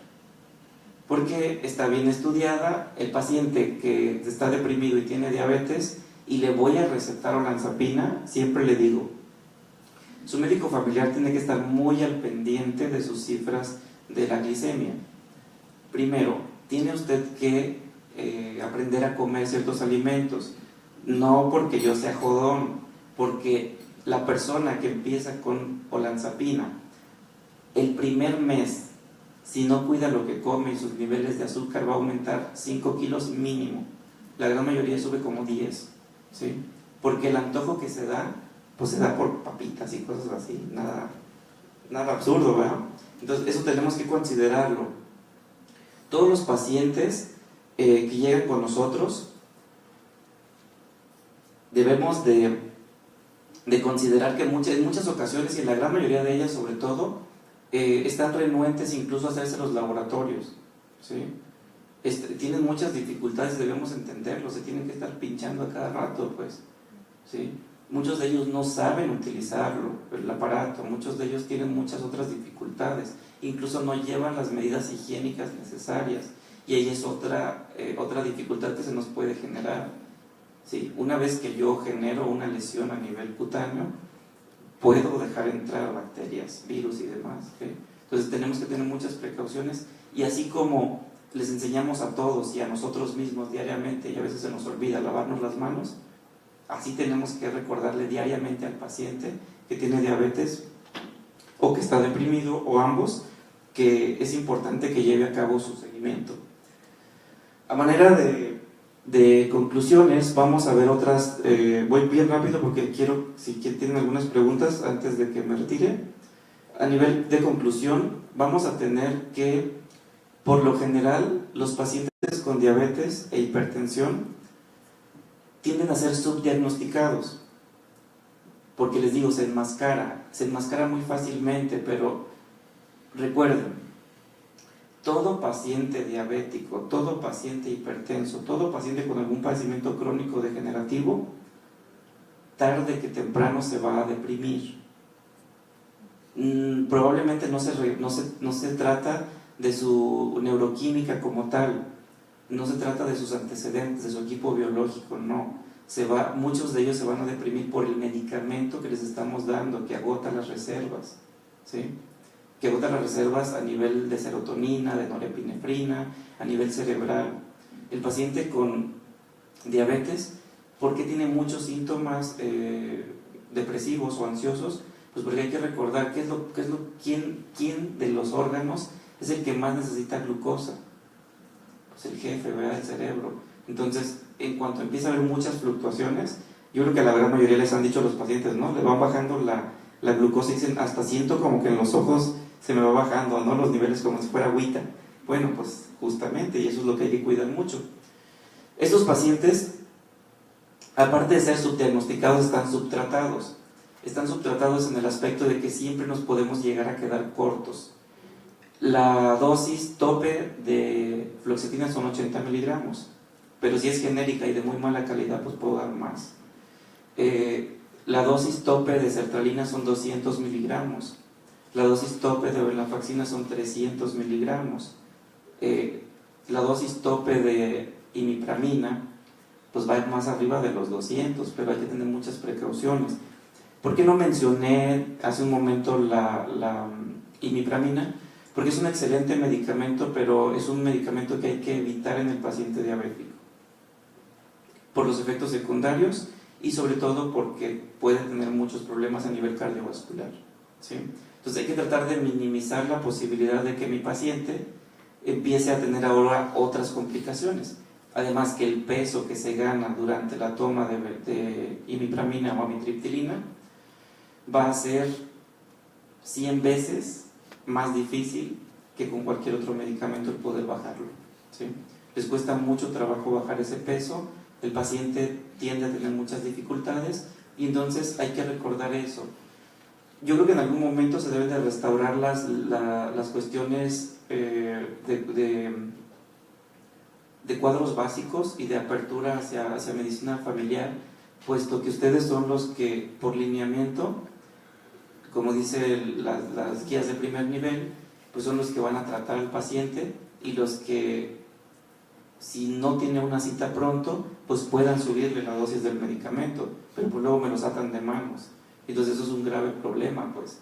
porque está bien estudiada. El paciente que está deprimido y tiene diabetes y le voy a recetar olanzapina, siempre le digo, su médico familiar tiene que estar muy al pendiente de sus cifras de la glicemia. Primero, tiene usted que aprender a comer ciertos alimentos, no porque yo sea jodón, porque la persona que empieza con olanzapina, el primer mes, si no cuida lo que come y sus niveles de azúcar, va a aumentar 5 kilos mínimo. La gran mayoría sube como 10, ¿sí? Porque el antojo que se da, pues se da por papitas y cosas así, nada absurdo, ¿verdad? Entonces eso tenemos que considerarlo. Todos los pacientes que llegan con nosotros, debemos de considerar que en muchas ocasiones, y en la gran mayoría de ellas sobre todo, están renuentes incluso a hacerse los laboratorios, ¿sí? Tienen muchas dificultades, debemos entenderlo, se tienen que estar pinchando a cada rato, pues, ¿sí? Muchos de ellos no saben utilizarlo, el aparato, muchos de ellos tienen muchas otras dificultades, incluso no llevan las medidas higiénicas necesarias, y ahí es otra dificultad que se nos puede generar, ¿sí? Una vez que yo genero una lesión a nivel cutáneo, puedo dejar entrar bacterias, virus y demás, ¿sí? Entonces tenemos que tener muchas precauciones, y así como les enseñamos a todos y a nosotros mismos diariamente, y a veces se nos olvida lavarnos las manos, así tenemos que recordarle diariamente al paciente que tiene diabetes o que está deprimido o ambos, que es importante que lleve a cabo su seguimiento. A manera de conclusiones, vamos a ver otras, voy bien rápido porque quiero, si tienen algunas preguntas antes de que me retire. A nivel de conclusión, vamos a tener que, por lo general, los pacientes con diabetes e hipertensión tienden a ser subdiagnosticados, porque les digo, se enmascara muy fácilmente, pero recuerden, todo paciente diabético, todo paciente hipertenso, todo paciente con algún padecimiento crónico degenerativo, tarde que temprano se va a deprimir. Probablemente no se trata de su neuroquímica como tal, no se trata de sus antecedentes, de su equipo biológico, no. Muchos de ellos se van a deprimir por el medicamento que les estamos dando, que agota las reservas, ¿sí? Que agota las reservas a nivel de serotonina, de norepinefrina, a nivel cerebral. El paciente con diabetes, ¿por qué tiene muchos síntomas depresivos o ansiosos? Pues porque hay que recordar quién de los órganos es el que más necesita glucosa. Pues el jefe, ¿verdad? El cerebro. Entonces, en cuanto empieza a haber muchas fluctuaciones, yo creo que a la gran mayoría les han dicho a los pacientes, ¿no? Le van bajando la glucosa y dicen, hasta siento como que en los ojos se me va bajando, ¿no? Los niveles como si fuera agüita. Bueno, pues justamente, y eso es lo que hay que cuidar mucho. Estos pacientes, aparte de ser subdiagnosticados, están subtratados. Están subtratados en el aspecto de que siempre nos podemos llegar a quedar cortos. La dosis tope de fluoxetina son 80 miligramos, pero si es genérica y de muy mala calidad, pues puedo dar más. La dosis tope de sertralina son 200 miligramos. La dosis tope de venlafaxina son 300 miligramos. La dosis tope de imipramina pues va más arriba de los 200, pero hay que tener muchas precauciones. ¿Por qué no mencioné hace un momento la imipramina? Porque es un excelente medicamento, pero es un medicamento que hay que evitar en el paciente diabético por los efectos secundarios y sobre todo porque puede tener muchos problemas a nivel cardiovascular, ¿sí? Entonces hay que tratar de minimizar la posibilidad de que mi paciente empiece a tener ahora otras complicaciones. Además que el peso que se gana durante la toma de imipramina o amitriptilina va a ser 100 veces más difícil que con cualquier otro medicamento el poder bajarlo, ¿sí? Les cuesta mucho trabajo bajar ese peso, el paciente tiende a tener muchas dificultades y entonces hay que recordar eso. Yo creo que en algún momento se deben de restaurar las cuestiones de cuadros básicos y de apertura hacia medicina familiar, puesto que ustedes son los que, por lineamiento, como dice las guías de primer nivel, pues son los que van a tratar al paciente y los que, si no tiene una cita pronto, pues puedan subirle la dosis del medicamento, pero pues luego me los atan de manos. Entonces eso es un grave problema, pues,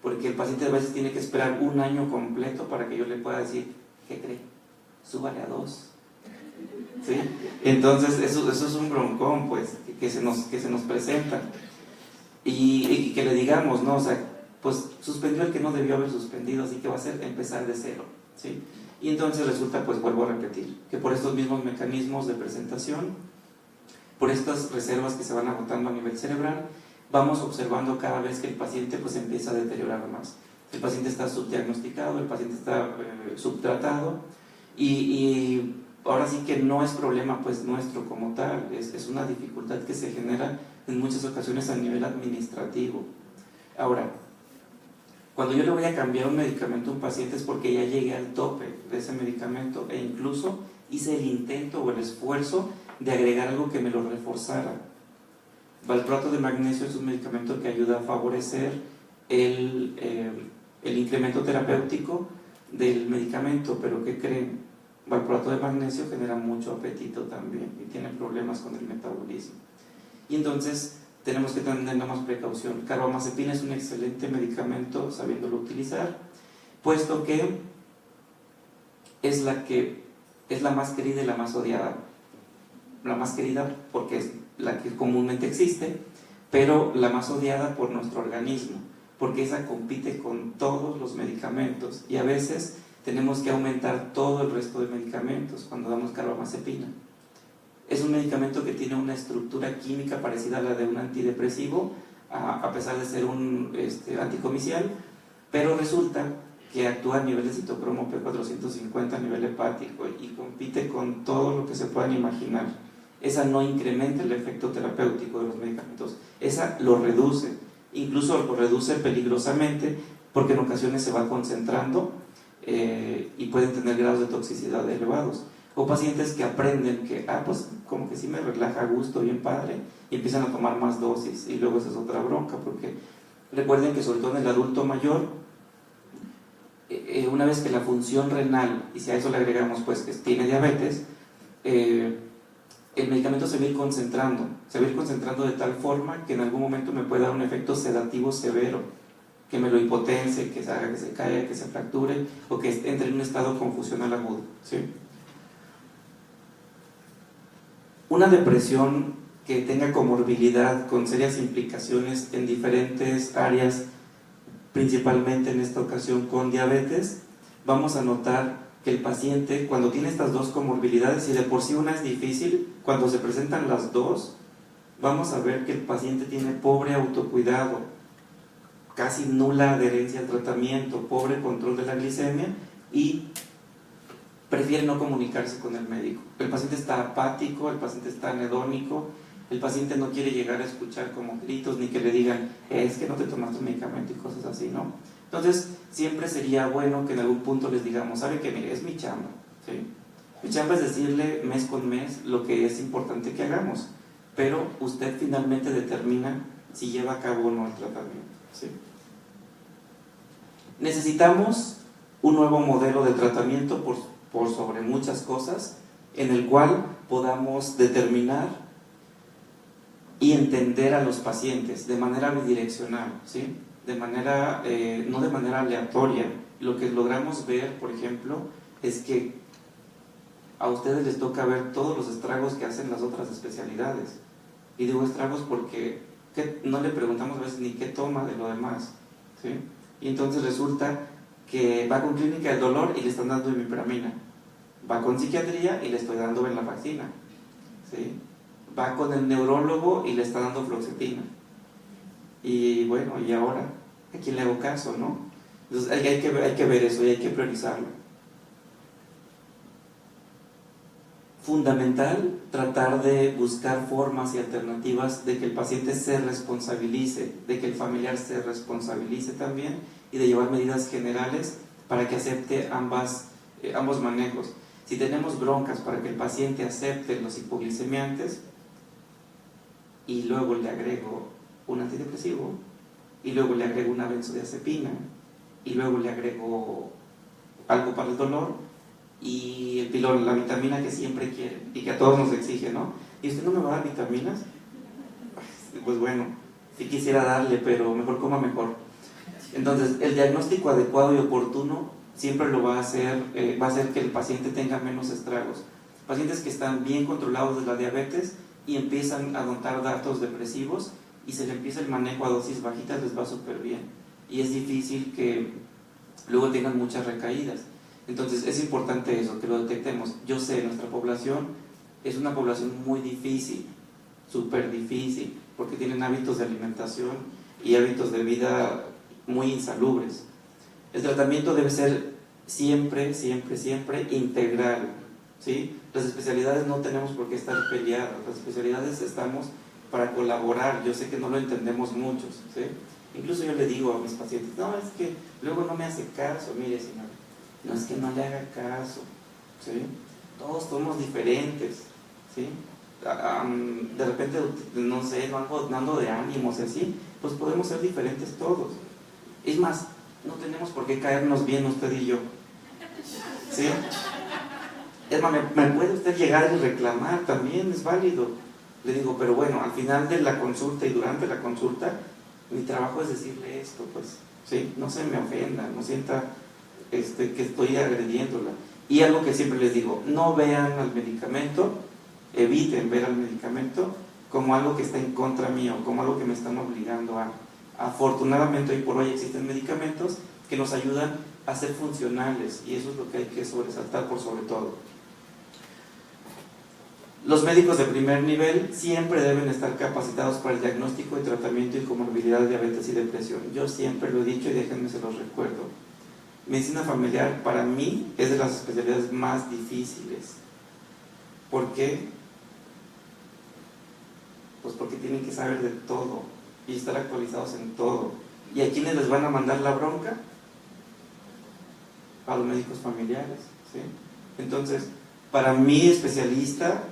porque el paciente a veces tiene que esperar un año completo para que yo le pueda decir, ¿qué cree? Súbale a 2. ¿Sí? Entonces eso es un broncón, pues, que se nos presenta. Y que le digamos, ¿no? O sea, pues suspendió el que no debió haber suspendido, así que va a ser empezar de cero, ¿sí? Y entonces resulta, pues vuelvo a repetir, que por estos mismos mecanismos de presentación, por estas reservas que se van agotando a nivel cerebral, vamos observando cada vez que el paciente pues empieza a deteriorar más. El paciente está subdiagnosticado, el paciente está subtratado y ahora sí que no es problema pues nuestro como tal, es una dificultad que se genera en muchas ocasiones a nivel administrativo. Ahora, cuando yo le voy a cambiar un medicamento a un paciente es porque ya llegué al tope de ese medicamento e incluso hice el intento o el esfuerzo de agregar algo que me lo reforzara. Valproato de magnesio es un medicamento que ayuda a favorecer el incremento terapéutico del medicamento, pero ¿qué creen? Valproato de magnesio genera mucho apetito también y tiene problemas con el metabolismo. Y entonces tenemos que tener más precaución. Carbamazepina es un excelente medicamento sabiéndolo utilizar, puesto que es la más querida y la más odiada. La más querida porque es la que comúnmente existe, pero la más odiada por nuestro organismo, porque esa compite con todos los medicamentos y a veces tenemos que aumentar todo el resto de medicamentos cuando damos carbamazepina. Es un medicamento que tiene una estructura química parecida a la de un antidepresivo, a pesar de ser un anticomicial, pero resulta que actúa a nivel de citocromo P450 a nivel hepático y compite con todo lo que se puedan imaginar. Esa no incrementa el efecto terapéutico de los medicamentos, esa lo reduce, incluso lo reduce peligrosamente porque en ocasiones se va concentrando y pueden tener grados de toxicidad elevados. O pacientes que aprenden que, pues como que sí me relaja a gusto, bien padre, y empiezan a tomar más dosis, y luego esa es otra bronca, porque recuerden que sobre todo en el adulto mayor, una vez que la función renal, y si a eso le agregamos pues que tiene diabetes, el medicamento se va a ir concentrando de tal forma que en algún momento me puede dar un efecto sedativo severo, que me lo hipotense, que se haga que se caiga, que se fracture, o que entre en un estado confusional agudo, ¿sí? Una depresión que tenga comorbilidad con serias implicaciones en diferentes áreas, principalmente en esta ocasión con diabetes, vamos a notar que el paciente, cuando tiene estas dos comorbilidades, y de por sí una es difícil, cuando se presentan las dos, vamos a ver que el paciente tiene pobre autocuidado, casi nula adherencia al tratamiento, pobre control de la glicemia y prefiere no comunicarse con el médico. El paciente está apático, el paciente está anhedónico, el paciente no quiere llegar a escuchar como gritos ni que le digan, es que no te tomaste un medicamento y cosas así, ¿no? Entonces, siempre sería bueno que en algún punto les digamos, ¿sabe qué? Mire, es mi chamba, ¿sí? Mi chamba es decirle mes con mes lo que es importante que hagamos, pero usted finalmente determina si lleva a cabo o no el tratamiento, ¿sí? Necesitamos un nuevo modelo de tratamiento por sobre muchas cosas, en el cual podamos determinar y entender a los pacientes de manera bidireccional, ¿sí? No de manera aleatoria. Lo que logramos ver, por ejemplo, es que a ustedes les toca ver todos los estragos que hacen las otras especialidades. Y digo estragos porque no le preguntamos a veces ni qué toma de lo demás, ¿sí? Y entonces resulta que va con clínica del dolor y le están dando imipramina, va con psiquiatría y le estoy dando venlafaxina, ¿sí? Va con el neurólogo y le está dando fluoxetina. Y bueno, ¿y ahora? ¿A quién le hago caso, no? Entonces hay que ver eso y hay que priorizarlo. Fundamental tratar de buscar formas y alternativas de que el paciente se responsabilice, de que el familiar se responsabilice también y de llevar medidas generales para que acepte ambos manejos. Si tenemos broncas para que el paciente acepte los hipoglicemiantes y luego le agrego un antidepresivo y luego le agrego una benzodiazepina y luego le agrego algo para el dolor y el pilón, la vitamina que siempre quieren y que a todos nos exige, ¿no? ¿Y usted no me va a dar vitaminas? Pues bueno, sí quisiera darle, pero mejor coma mejor. Entonces, el diagnóstico adecuado y oportuno siempre lo va a hacer que el paciente tenga menos estragos. Pacientes que están bien controlados de la diabetes y empiezan a notar datos depresivos y se le empieza el manejo a dosis bajitas, les va súper bien. Y es difícil que luego tengan muchas recaídas. Entonces es importante eso, que lo detectemos. Yo sé, nuestra población es una población muy difícil, súper difícil, porque tienen hábitos de alimentación y hábitos de vida muy insalubres. El tratamiento debe ser siempre, siempre, siempre integral, ¿sí? Las especialidades no tenemos por qué estar peleadas, las especialidades estamos para colaborar. Yo sé que no lo entendemos muchos, ¿sí? Incluso yo le digo a mis pacientes, no, es que luego no me hace caso, mire señor, no es que no le haga caso, ¿sí? Todos somos diferentes, ¿sí? De repente, no sé, no ando de ánimos y así, pues podemos ser diferentes todos. Es más, no tenemos por qué caernos bien usted y yo, ¿sí? Es más, me puede usted llegar y reclamar, también es válido. Le digo, pero bueno, al final de la consulta y durante la consulta, mi trabajo es decirle esto, pues, ¿sí? No se me ofenda, no sienta que estoy agrediéndola. Y algo que siempre les digo, no vean al medicamento, eviten ver al medicamento como algo que está en contra mío, como algo que me están obligando a. Afortunadamente hoy por hoy existen medicamentos que nos ayudan a ser funcionales y eso es lo que hay que sobresaltar por sobre todo. Los médicos de primer nivel siempre deben estar capacitados para el diagnóstico y tratamiento y comorbilidad de diabetes y depresión. Yo siempre lo he dicho y déjenme se los recuerdo. Medicina familiar para mí es de las especialidades más difíciles. ¿Por qué? Pues porque tienen que saber de todo y estar actualizados en todo. ¿Y a quiénes les van a mandar la bronca? A los médicos familiares, ¿sí? Entonces, para mí especialista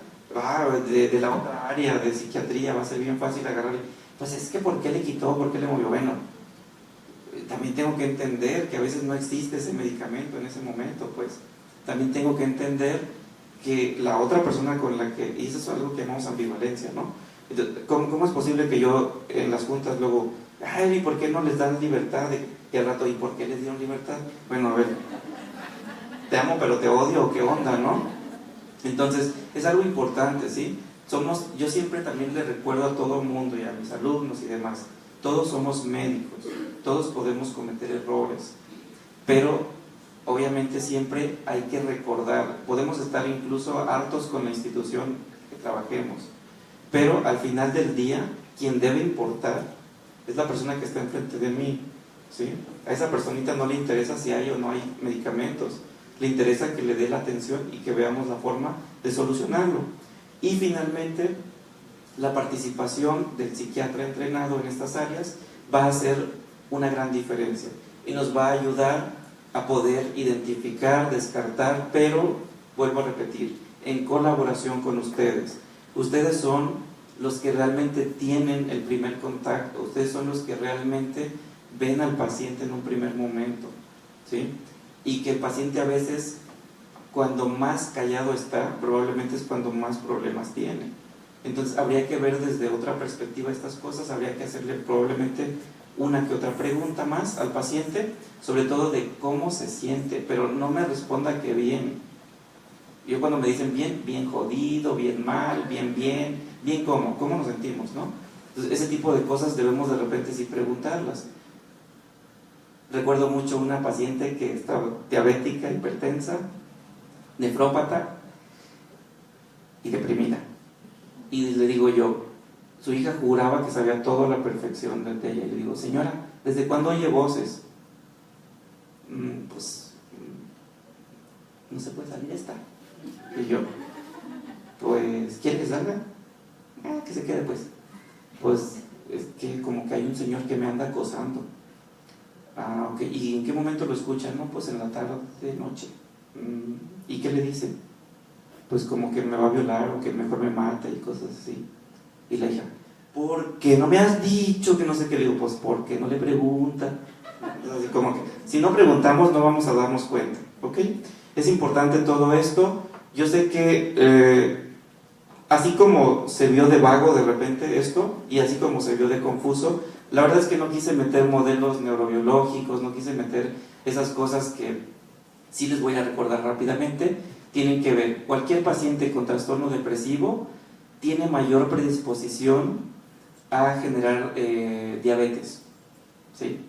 de la otra área de psiquiatría va a ser bien fácil agarrarle. Pues es que ¿por qué le quitó? ¿Por qué le movió? Bueno, también tengo que entender que a veces no existe ese medicamento en ese momento, pues también tengo que entender que la otra persona con la que, y eso es algo que llamamos ambivalencia, ¿no? Entonces, ¿cómo es posible que yo en las juntas luego, ay, ¿y por qué no les dan libertad? Y al rato, ¿y por qué les dieron libertad? Bueno, a ver, te amo pero te odio, ¿qué onda, no? Entonces, es algo importante, ¿sí? Yo siempre también le recuerdo a todo el mundo y a mis alumnos y demás, todos somos médicos, todos podemos cometer errores, pero obviamente siempre hay que recordar, podemos estar incluso hartos con la institución que trabajemos, pero al final del día, quien debe importar es la persona que está enfrente de mí, ¿sí? A esa personita no le interesa si hay o no hay medicamentos, le interesa que le dé la atención y que veamos la forma de solucionarlo. Y finalmente, la participación del psiquiatra entrenado en estas áreas va a hacer una gran diferencia y nos va a ayudar a poder identificar, descartar, pero, vuelvo a repetir, en colaboración con ustedes. Ustedes son los que realmente tienen el primer contacto, ustedes son los que realmente ven al paciente en un primer momento, ¿sí? Y que el paciente a veces, cuando más callado está, probablemente es cuando más problemas tiene. Entonces habría que ver desde otra perspectiva estas cosas, habría que hacerle probablemente una que otra pregunta más al paciente, sobre todo de cómo se siente, pero no me responda que bien. Yo cuando me dicen bien, bien jodido, bien mal, bien cómo nos sentimos, ¿no? Entonces ese tipo de cosas debemos de repente sí preguntarlas. Recuerdo mucho una paciente que estaba diabética, hipertensa, nefrópata y deprimida. Y le digo yo, Su hija juraba que sabía todo a la perfección de ella. Y le digo, señora, ¿desde cuándo oye voces? No se puede salir esta. Y yo, pues, ¿quiere que salga? Que se quede pues. Pues, es que como que hay un señor que me anda acosando. Ok, ¿y en qué momento lo escuchan? No, pues en la tarde, de noche. ¿Y qué le dice? Pues como que me va a violar o que mejor me mata y cosas así. Y la hija, ¿por qué no me has dicho que no sé qué? Le digo, pues ¿por qué no le pregunta? Así como que, si no preguntamos no vamos a darnos cuenta, ¿ok? Es importante todo esto. Yo sé que así como se vio de vago de repente esto, y así como se vio de confuso, la verdad es que no quise meter modelos neurobiológicos, no quise meter esas cosas que sí les voy a recordar rápidamente. Tienen que ver, cualquier paciente con trastorno depresivo tiene mayor predisposición a generar diabetes, ¿sí?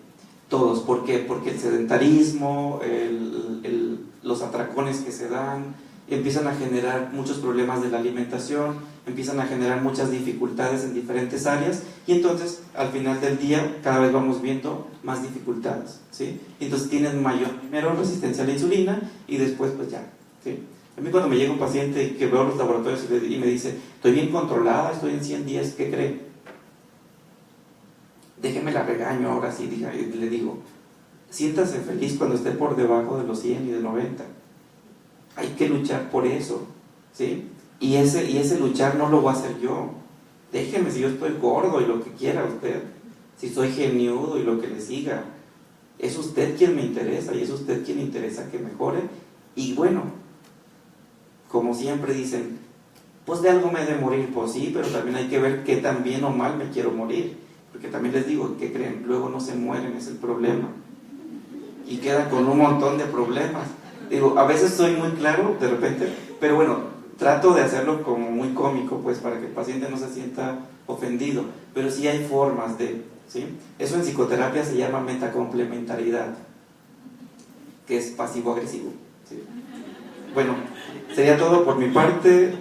Todos, ¿por qué? Porque el sedentarismo, los atracones que se dan, empiezan a generar muchos problemas de la alimentación, empiezan a generar muchas dificultades en diferentes áreas, y entonces al final del día cada vez vamos viendo más dificultades, ¿sí? Entonces tienen mayor, primero resistencia a la insulina y después pues ya, ¿sí? A mí cuando me llega un paciente y que veo los laboratorios y me dice, estoy bien controlada, estoy en 100 días, ¿qué cree? Déjeme la regaño ahora sí, y le digo, siéntase feliz cuando esté por debajo de los 100 y de 90. Hay que luchar por eso, ¿sí? Y ese luchar no lo voy a hacer yo. Déjeme, si yo estoy gordo y lo que quiera usted, si soy geniudo y lo que le siga, es usted quien me interesa y es usted quien interesa que mejore. Y bueno, como siempre dicen, pues de algo me he de morir, pues sí, pero también hay que ver qué tan bien o mal me quiero morir, porque también les digo, ¿qué creen? Luego no se mueren, es el problema, y quedan con un montón de problemas. Digo, a veces soy muy claro de repente, pero bueno, trato de hacerlo como muy cómico, pues para que el paciente no se sienta ofendido, pero sí hay formas de, ¿sí? Eso en psicoterapia se llama metacomplementariedad, que es pasivo-agresivo, ¿sí? Bueno, sería todo por mi parte.